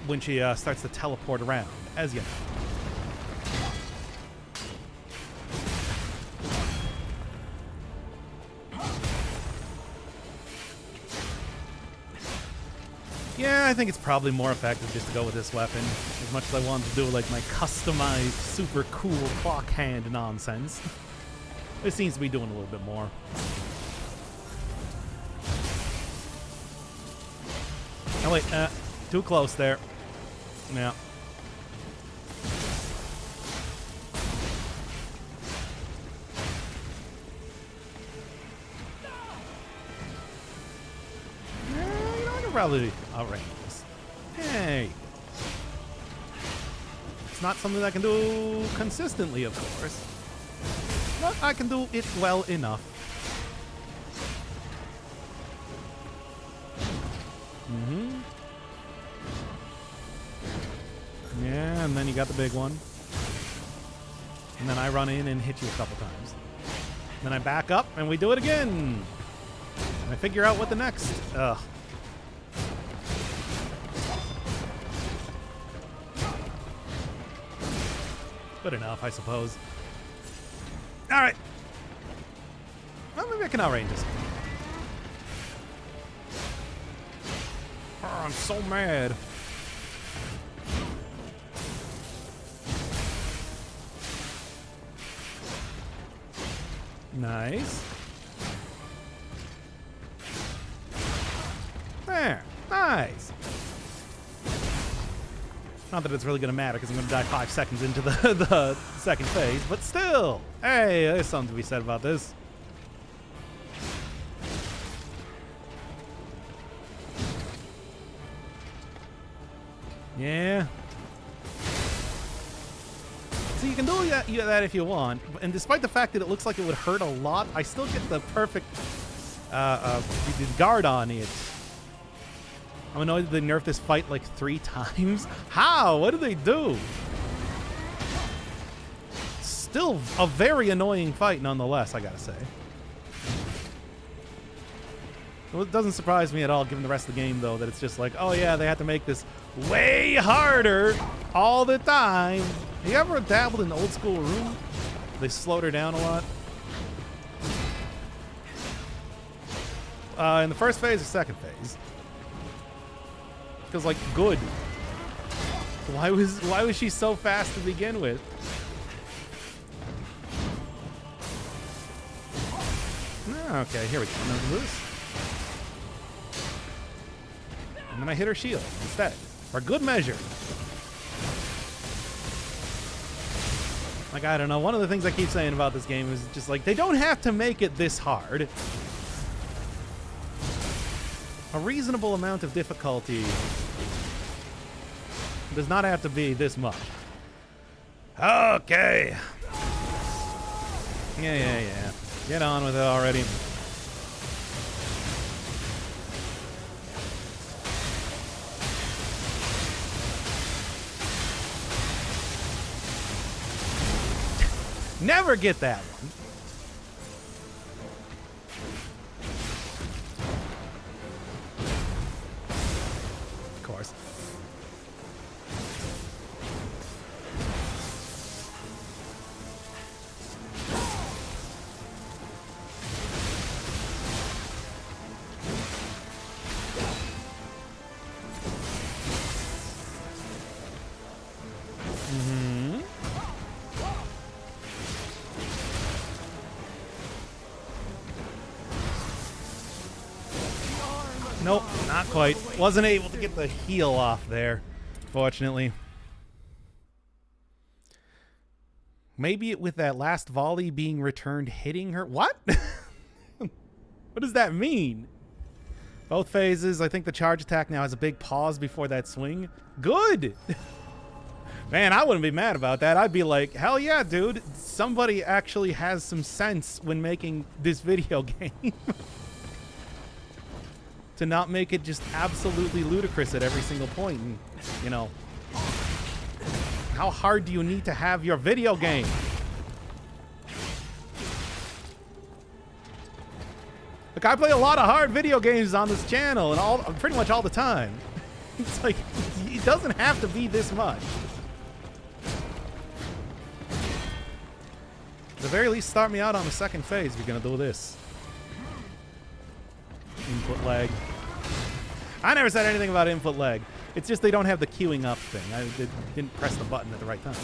when she starts to teleport around, as you know. Yeah, I think it's probably more effective just to go with this weapon, as much as I want to do like my customized, super cool clock hand nonsense. It seems to be doing a little bit more. Oh wait, too close there. Yeah. You know, I can probably outrange this. Hey. It's not something I can do consistently, of course. But I can do it well enough. Mm-hmm. Yeah, and then you got the big one. And then I run in and hit you a couple times. Then I back up and we do it again. And I figure out what the next... Ugh. Good enough, I suppose. Alright. Well, maybe I can outrange this. Oh, I'm so mad. Nice. There. Nice. Not that it's really going to matter because I'm going to die 5 seconds into the second phase, but still. Hey, there's something to be said about this. Yeah. So you can do that if you want, and despite the fact that it looks like it would hurt a lot, I still get the perfect guard on it. I'm annoyed that they nerfed this fight like 3 times. How? What did they do? Still a very annoying fight nonetheless, I gotta say. Well, it doesn't surprise me at all, given the rest of the game, though, that it's just like, oh yeah, they had to make this way harder all the time. You ever dabbled in the old school room? They slowed her down a lot. In the first phase or second phase? Because, like, good. Why was she so fast to begin with? Okay, here we go. Loose. And then I hit her shield instead, for good measure. Like, I don't know. One of the things I keep saying about this game is just like, they don't have to make it this hard. A reasonable amount of difficulty does not have to be this much. Okay. Yeah. Get on with it already. Never get that one. Of course. Nope, not quite. Wasn't able to get the heal off there, fortunately. Maybe with that last volley being returned hitting her. What? What does that mean? Both phases. I think the charge attack now has a big pause before that swing. Good. Man, I wouldn't be mad about that. I'd be like, hell yeah, dude. Somebody actually has some sense when making this video game. To not make it just absolutely ludicrous at every single point. And, you know, how hard do you need to have your video game? Look, I play a lot of hard video games on this channel, and pretty much all the time. It's like, it doesn't have to be this much. At the very least, start me out on the second phase if you're gonna do this. Input lag. I never said anything about input lag. It's just they don't have the queuing up thing. I didn't press the button at the right time.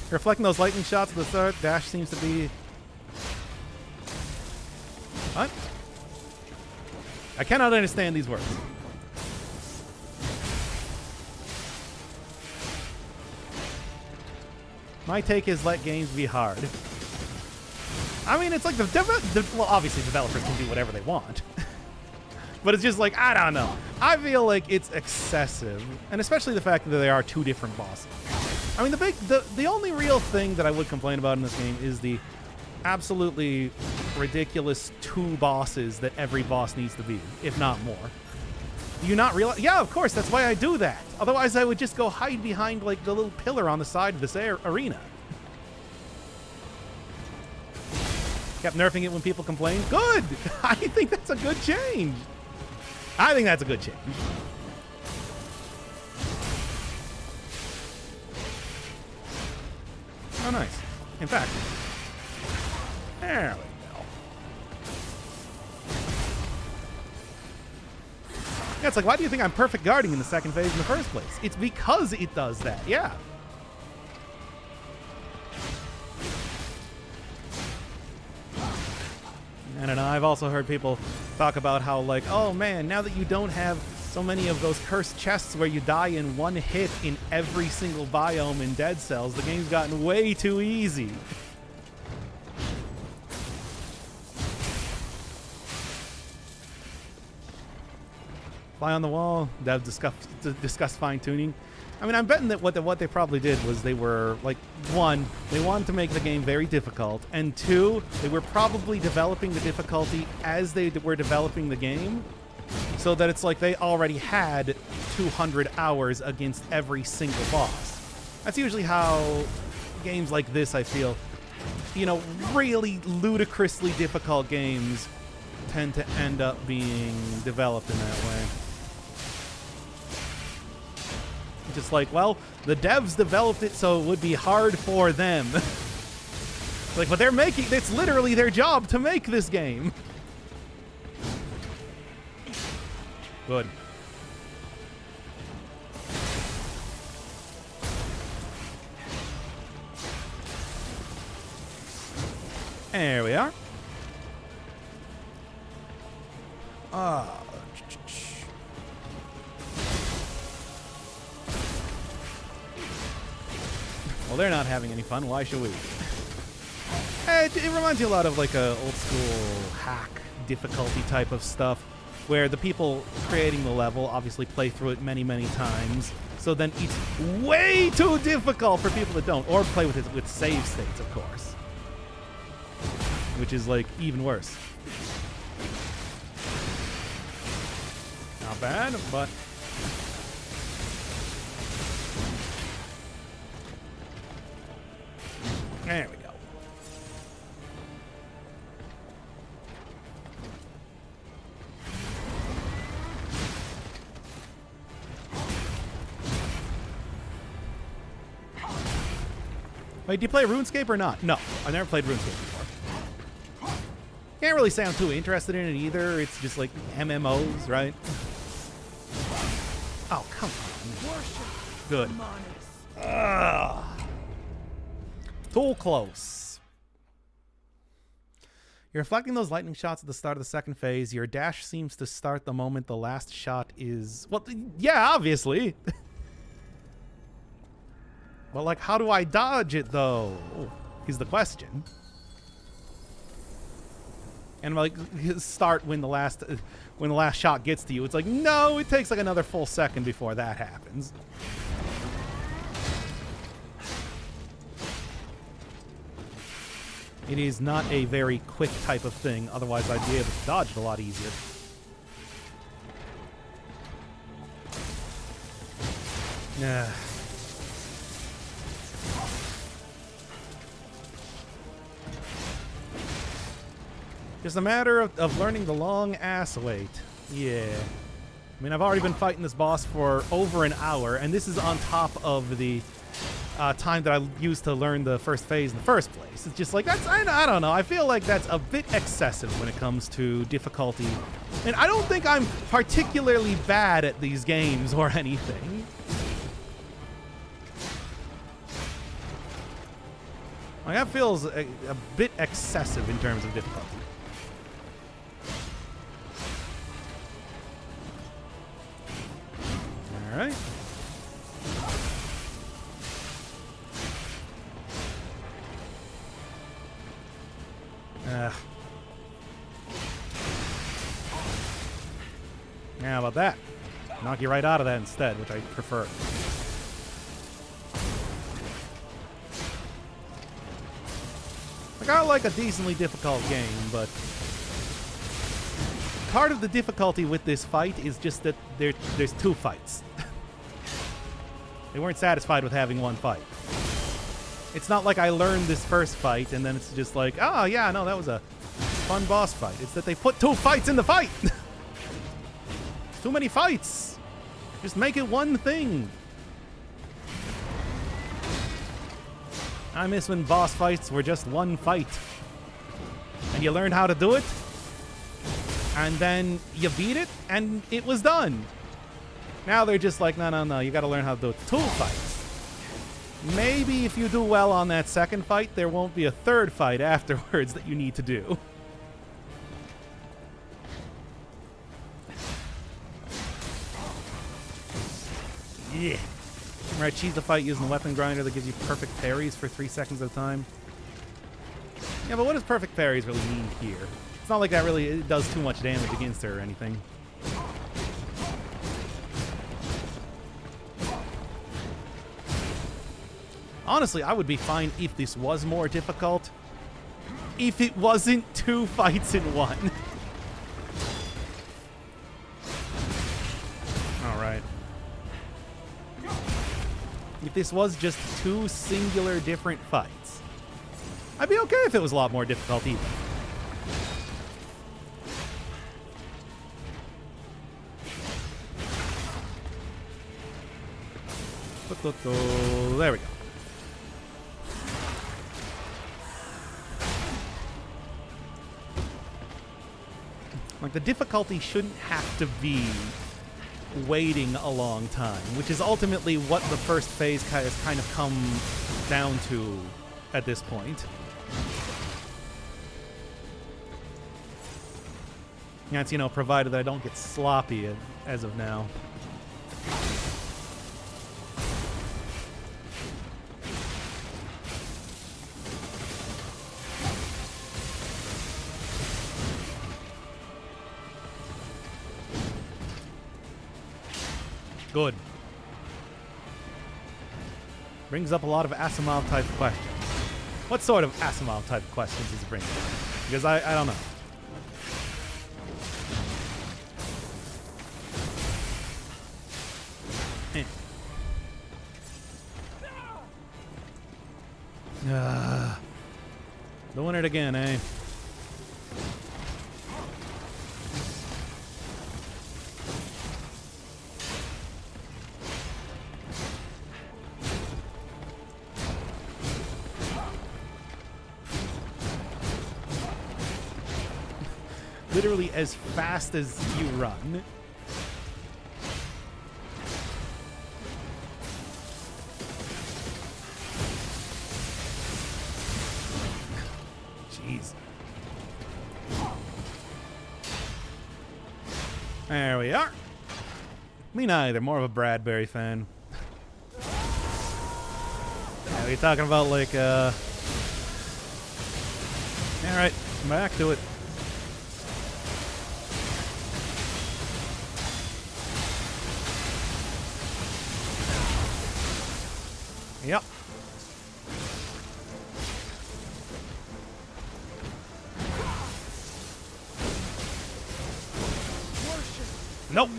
Reflecting those lightning shots of the third dash seems to be... What? I cannot understand these words. My take is let games be hard. I mean, it's like well, obviously developers can do whatever they want. But it's just like, I don't know. I feel like it's excessive. And especially the fact that there are two different bosses. I mean, the only real thing that I would complain about in this game is the absolutely ridiculous two bosses that every boss needs to be, if not more. Do you not realize? Yeah, of course, that's why I do that. Otherwise, I would just go hide behind, like, the little pillar on the side of this arena. Kept nerfing it when people complain. Good! I think that's a good change. I think that's a good change. Oh, nice. In fact, there we go. Yeah, it's like, why do you think I'm perfect guarding in the second phase in the first place? It's because it does that, yeah. I don't know, I've also heard people talk about how, like, oh man, now that you don't have so many of those cursed chests where you die in one hit in every single biome in Dead Cells, the game's gotten way too easy. Fly on the wall, Dev discussed fine-tuning. I mean, I'm betting that what they probably did was they were, like, one, they wanted to make the game very difficult, and two, they were probably developing the difficulty as they were developing the game, so that it's like they already had 200 hours against every single boss. That's usually how games like this, I feel, you know, really ludicrously difficult games tend to end up being developed in that way. Just like, well, the devs developed it so it would be hard for them. Like, but they're making, it's literally their job to make this game. Good. There we are. Well, they're not having any fun. Why should we? It reminds you a lot of like a old school hack difficulty type of stuff, where the people creating the level obviously play through it many, many times. So then it's way too difficult for people that don't, or play with it with save states, of course, which is like even worse. Not bad, but there we go. Wait, do you play RuneScape or not? No, I've never played RuneScape before. Can't really say I'm too interested in it either. It's just like MMOs, right? Oh, come on. Good. Too close. You're reflecting those lightning shots at the start of the second phase. Your dash seems to start the moment the last shot is... Well, yeah, obviously. But, like, how do I dodge it, though? Is the question. And, like, start when the last shot gets to you. It's like, no, it takes, like, another full second before that happens. It is not a very quick type of thing. Otherwise, I'd be able to dodge it a lot easier. Yeah. Just a matter of learning the long ass wait. Yeah. I mean, I've already been fighting this boss for over an hour, and this is on top of the time that I used to learn the first phase in the first place. It's just like, that's, I don't know. I feel like that's a bit excessive when it comes to difficulty. And I don't think I'm particularly bad at these games or anything. Like, that feels a bit excessive in terms of difficulty. All right. How about that? Knock you right out of that instead, which I prefer. Like, I like a decently difficult game, but part of the difficulty with this fight is just that there's two fights. They weren't satisfied with having one fight. It's not like I learned this first fight and then it's just like, oh yeah, no, that was a fun boss fight. It's that they put two fights in the fight. Too many fights. Just make it one thing. I miss when boss fights were just one fight. And you learned how to do it. And then you beat it and it was done. Now they're just like, no, you gotta learn how to do two fights. Maybe if you do well on that second fight, there won't be a third fight afterwards that you need to do. Yeah. Right, cheese the fight using the weapon grinder that gives you perfect parries for 3 seconds at a time. Yeah, but what does perfect parries really mean here? It's not like that really it does too much damage against her or anything. Honestly, I would be fine if this was more difficult. If it wasn't two fights in one. Alright. If this was just two singular different fights, I'd be okay if it was a lot more difficult even. There we go. Like, the difficulty shouldn't have to be waiting a long time, which is ultimately what the first phase has kind of come down to at this point. That's, you know, provided that I don't get sloppy as of now. Good. Brings up a lot of Asimov type questions. What sort of Asimov type questions does it bring up? Because I don't know. Doing it again, eh? Literally as fast as you run. Jeez. There we are. Me neither. More of a Bradbury fan. Yeah, you're talking about like, Alright, back to it. Yep. Nope.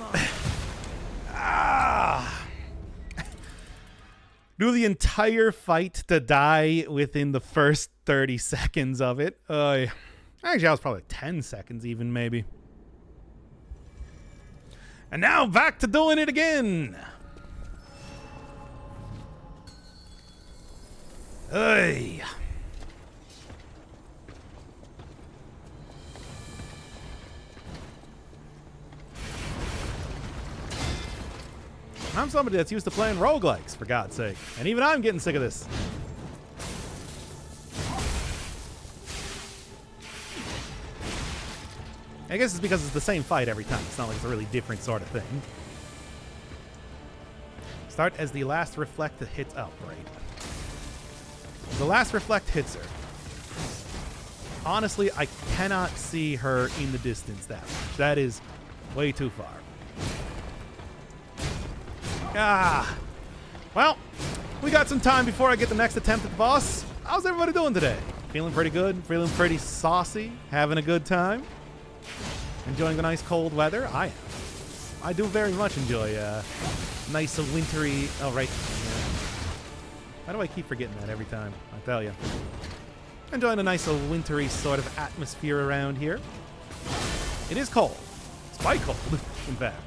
Do the entire fight to die within the first 30 seconds of it. Actually, I was probably 10 seconds even, maybe. And now back to doing it again. Hey. I'm somebody that's used to playing roguelikes, for God's sake. And even I'm getting sick of this. I guess it's because it's the same fight every time. It's not like it's a really different sort of thing. Start as the last reflect hits out, right? The last reflect hits her. Honestly, I cannot see her in the distance that much. That is way too far. Well, we got some time before I get the next attempt at the boss. How's everybody doing today? Feeling pretty good? Feeling pretty saucy? Having a good time? Enjoying the nice cold weather? I am. I do very much enjoy nice wintry... Oh, right. Yeah. Why do I keep forgetting that every time? I tell you. Enjoying a nice wintry sort of atmosphere around here. It is cold. It's quite cold, in fact.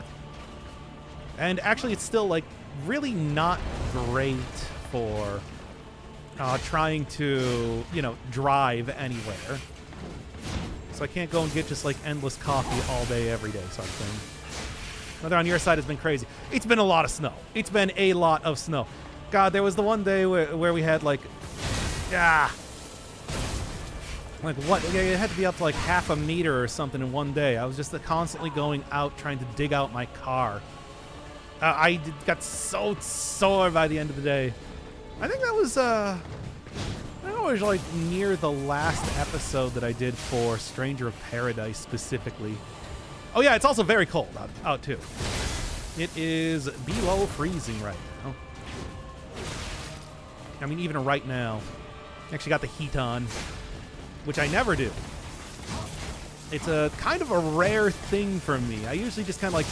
And actually, it's still, like, really not great for trying to, you know, drive anywhere. So I can't go and get just, like, endless coffee all day, every day sort of thing. Weather on your side has been crazy. It's been a lot of snow. It's been a lot of snow. God, there was the one day where we had, like, what? It had to be up to, like, half a meter or something in one day. I was just constantly going out trying to dig out my car. I got so sore by the end of the day. I think that was, like near the last episode that I did for Stranger of Paradise specifically. Oh yeah, it's also very cold out too. It is below freezing right now. I mean, even right now. Actually got the heat on, which I never do. It's a kind of a rare thing for me. I usually just kind of like,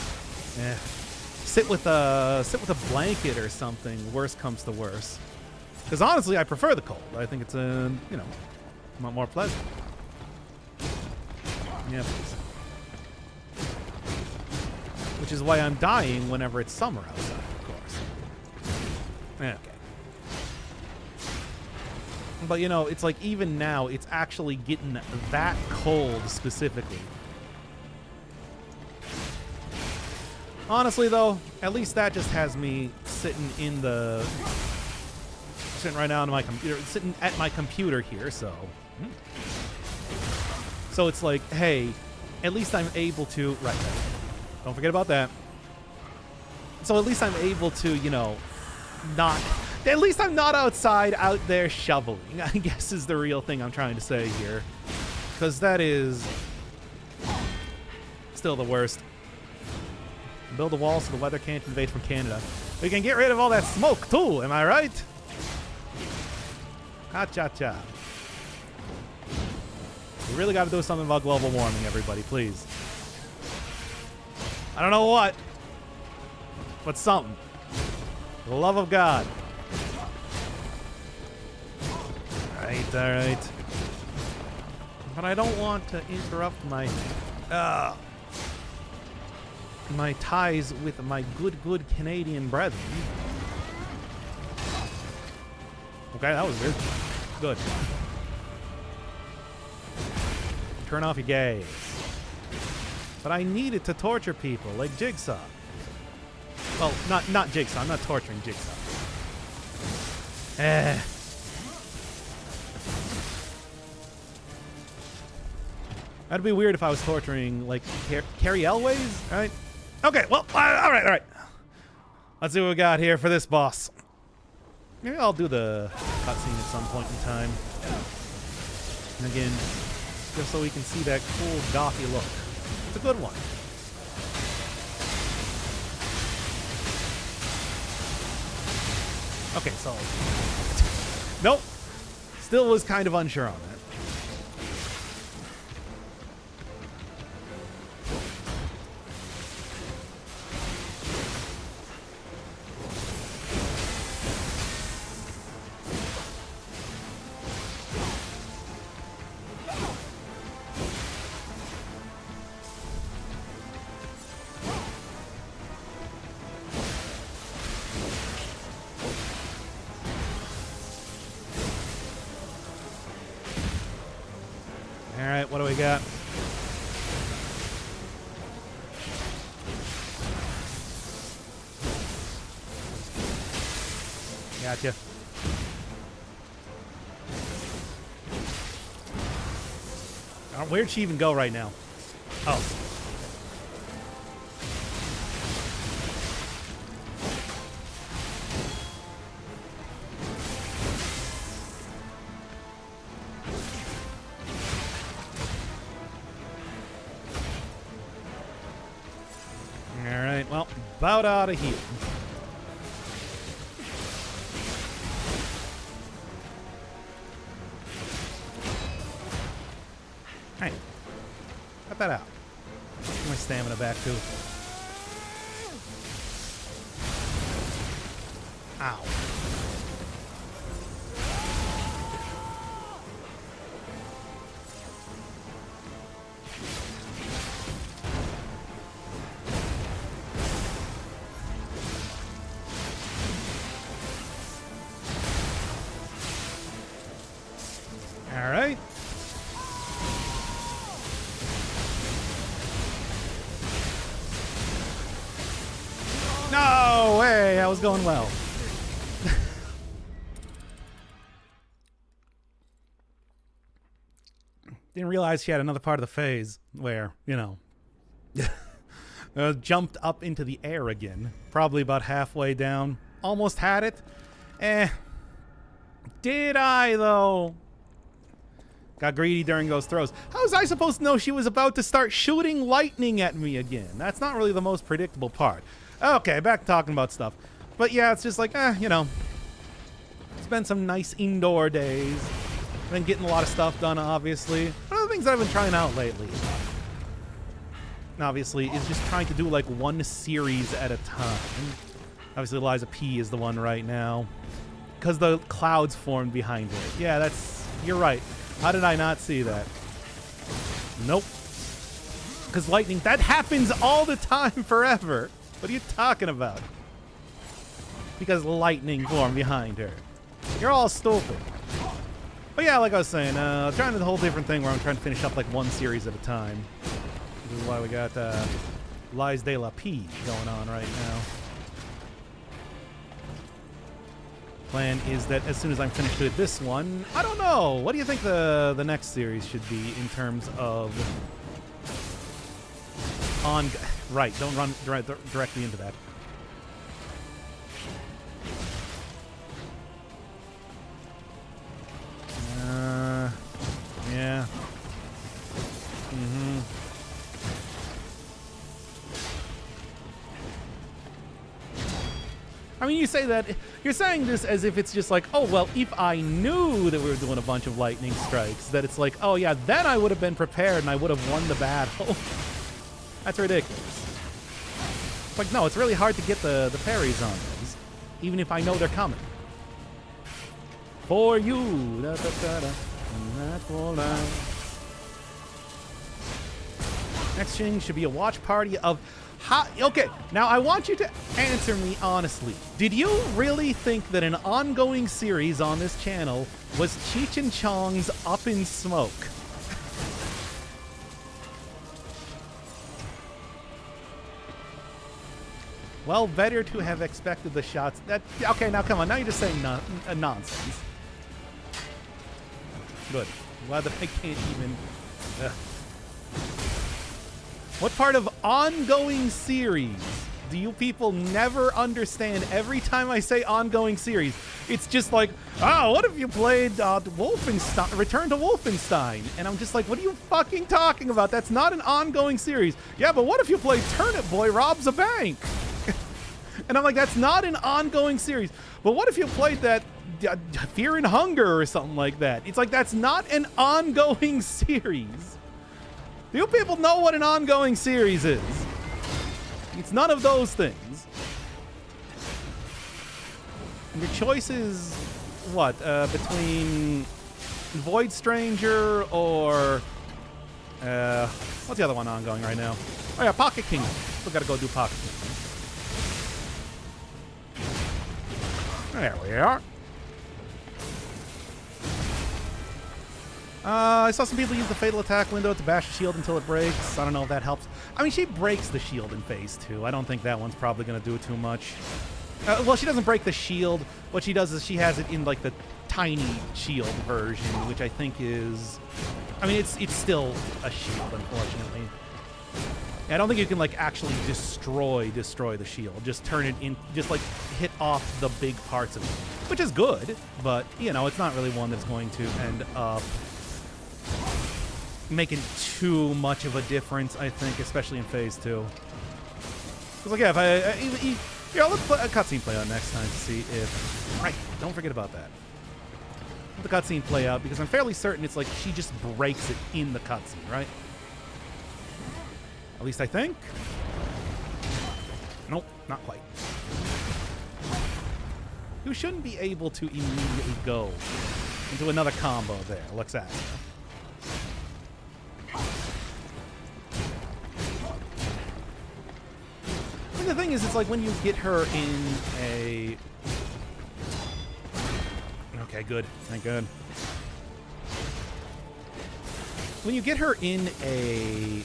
sit with a blanket or something. Worst comes to worst. Because honestly, I prefer the cold. I think it's a lot more pleasant. Yeah, please. Which is why I'm dying whenever it's summer outside, of course. Okay. But you know, it's like even now, it's actually getting that cold specifically. Honestly, though, at least that just has me sitting right now on my computer, sitting at my computer here. So it's like, hey, at least I'm able to. Right. Don't forget about that. So at least I'm able to, you know, not. At least I'm not outside out there shoveling, I guess is the real thing I'm trying to say here. Because that is still the worst. Build a wall so the weather can't invade from Canada. We can get rid of all that smoke too, am I right? Ha-cha-cha. We really got to do something about global warming, everybody, please. I don't know what, but something. For the love of God. All right. But I don't want to interrupt my ties with my good Canadian brethren. Okay, that was weird. Good. Turn off your gaze. But I needed to torture people like Jigsaw. Well, not Jigsaw. I'm not torturing Jigsaw. That'd be weird if I was torturing, like, Carrie Elways, right? Okay, well, all right. Let's see what we got here for this boss. Maybe I'll do the cutscene at some point in time. And again, just so we can see that cool gothy look. It's a good one. Okay, so... Nope. Still was kind of unsure on that. Alright, what do we got? Gotcha. Where'd she even go right now? Oh. Alright, well, about out of here. Hey, cut that out. Get my stamina back too. Ow. All right. No way, that was going well. Didn't realize she had another part of the phase where, you know, jumped up into the air again. Probably about halfway down. Almost had it. Did I, though? Got greedy during those throws. How was I supposed to know she was about to start shooting lightning at me again? That's not really the most predictable part. Okay, back to talking about stuff. But yeah, it's just like, you know. Spent some nice indoor days. Been getting a lot of stuff done, obviously. One of the things that I've been trying out lately, obviously, is just trying to do like one series at a time. Obviously, Liza P is the one right now. Because the clouds formed behind it. Yeah, that's... You're right. How did I not see that? Nope. Because lightning... That happens all the time forever. What are you talking about? Because lightning formed behind her. You're all stupid. But yeah, like I was saying, trying to do a whole different thing where I'm trying to finish up like one series at a time. This is why we got Lies de la P going on right now. Plan is that as soon as I'm finished with this one, I don't know. What do you think the next series should be in terms of on? Right, don't run directly into that. Yeah. Mm-hmm. I mean, you say that, you're saying this as if it's just like, oh, well, if I knew that we were doing a bunch of lightning strikes, that it's like, oh, yeah, then I would have been prepared and I would have won the battle. That's ridiculous. Like, no, it's really hard to get the parries on these, even if I know they're coming. For you. Da, da, da, da. Next thing should be a watch party of... Okay, now I want you to answer me honestly. Did you really think that an ongoing series on this channel was Cheech and Chong's Up in Smoke? Well, better to have expected the shots. Okay, now come on. Now you're just saying nonsense. Good. Glad that I can't even... What part of ongoing series do you people never understand? Every time I say ongoing series, it's just like, oh, what if you played Wolfenstein, Return to Wolfenstein? And I'm just like, what are you fucking talking about? That's not an ongoing series. Yeah, but what if you played Turnip Boy Robs a Bank? And I'm like, that's not an ongoing series. But what if you played that Fear and Hunger or something like that? It's like, that's not an ongoing series. Do you people know what an ongoing series is? It's none of those things. And your choice is what? Between Void Stranger or what's the other one ongoing right now? Oh yeah, Pocket Kingdom. Still gotta go do Pocket Kingdom. There we are. I saw some people use the fatal attack window to bash the shield until it breaks. I don't know if that helps. I mean, she breaks the shield in phase 2. I don't think that one's probably going to do too much. Well, she doesn't break the shield. What she does is she has it in, like, the tiny shield version, which I think is... I mean, it's still a shield, unfortunately. I don't think you can, like, actually destroy the shield. Just turn it in... Just, like, hit off the big parts of it. Which is good, but, you know, it's not really one that's going to end up making too much of a difference, I think, especially in phase 2. Because, like, yeah, if yeah, let's put a cutscene play out next time to see if... Right, don't forget about that. Let the cutscene play out, because I'm fairly certain it's like she just breaks it in the cutscene, right? At least I think. Nope, not quite. You shouldn't be able to immediately go into another combo there, Luxassia. The thing is, it's like when you get her in a... Okay, good. Thank God. When you get her in a...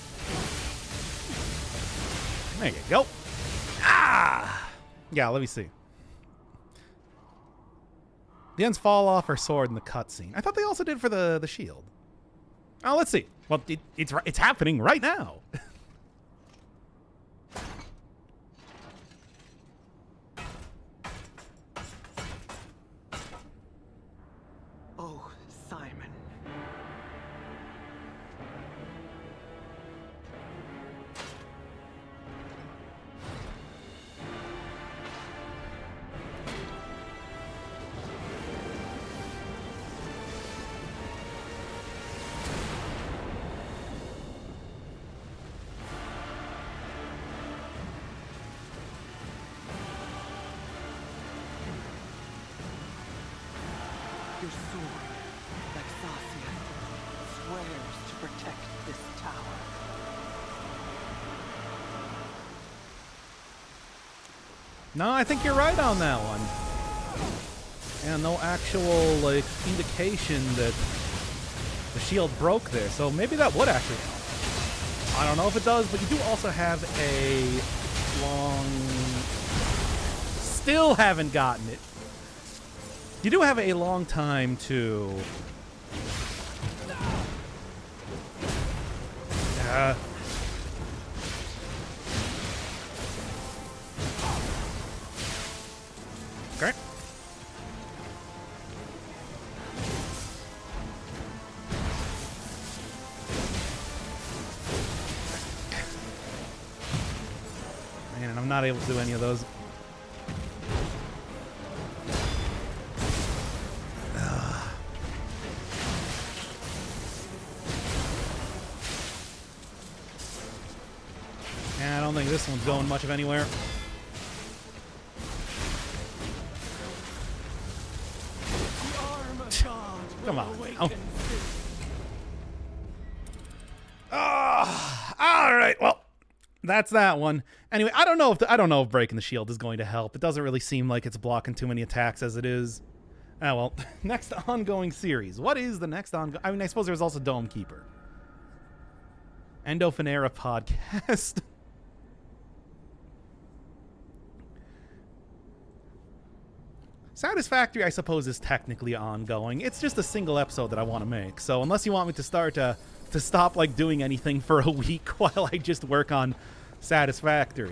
There you go. Ah! Yeah, let me see. The ends fall off her sword in the cutscene. I thought they also did for the shield. Oh, let's see. Well, it's happening right now. Oh, Simon. Your sword, Vexasia, swears to protect this tower. No, I think you're right on that one. And no actual, like, indication that the shield broke there, so maybe that would actually help. I don't know if it does, but you do also have a long... Still haven't gotten it. You do have a long time to... Okay. Man, and I'm not able to do any of those. I don't think this one's going much of anywhere. The arm of God Come will on. awaken. All right. Well, that's that one. Anyway, I don't know if breaking the shield is going to help. It doesn't really seem like it's blocking too many attacks as it is. Ah, well, next ongoing series. What is the next ongoing? I mean, I suppose there's also Dome Keeper. Endophanera podcast. Satisfactory, I suppose, is technically ongoing. It's just a single episode that I want to make. So unless you want me to start to stop like doing anything for a week while I just work on Satisfactory.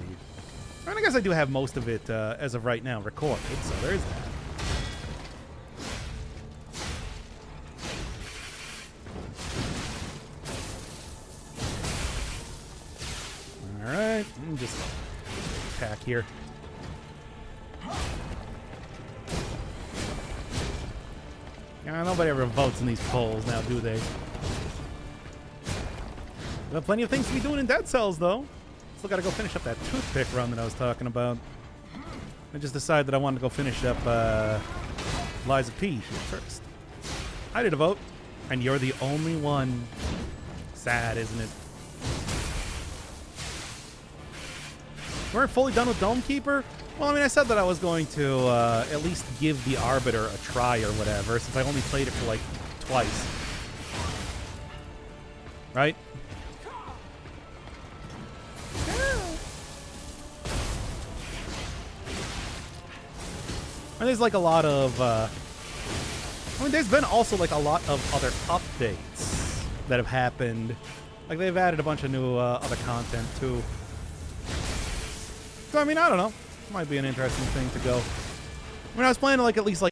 I mean, I guess I do have most of it as of right now recorded, so there's that. All right, just attack here. Nobody ever votes in these polls now, do they? We have plenty of things to be doing in Dead Cells, though. Still gotta go finish up that toothpick run that I was talking about. I just decided that I wanted to go finish up Lies of P here first. I did a vote, and you're the only one. Sad, isn't it? We weren't fully done with Dome Keeper? Well, I mean, I said that I was going to at least give the Arbiter a try or whatever, since I only played it for, like, twice. Right? And there's, like, a lot of... I mean, there's been also, like, a lot of other updates that have happened. Like, they've added a bunch of new other content, too. So, I mean, I don't know. Might be an interesting thing to go. I mean, I was planning to, like, at least, like,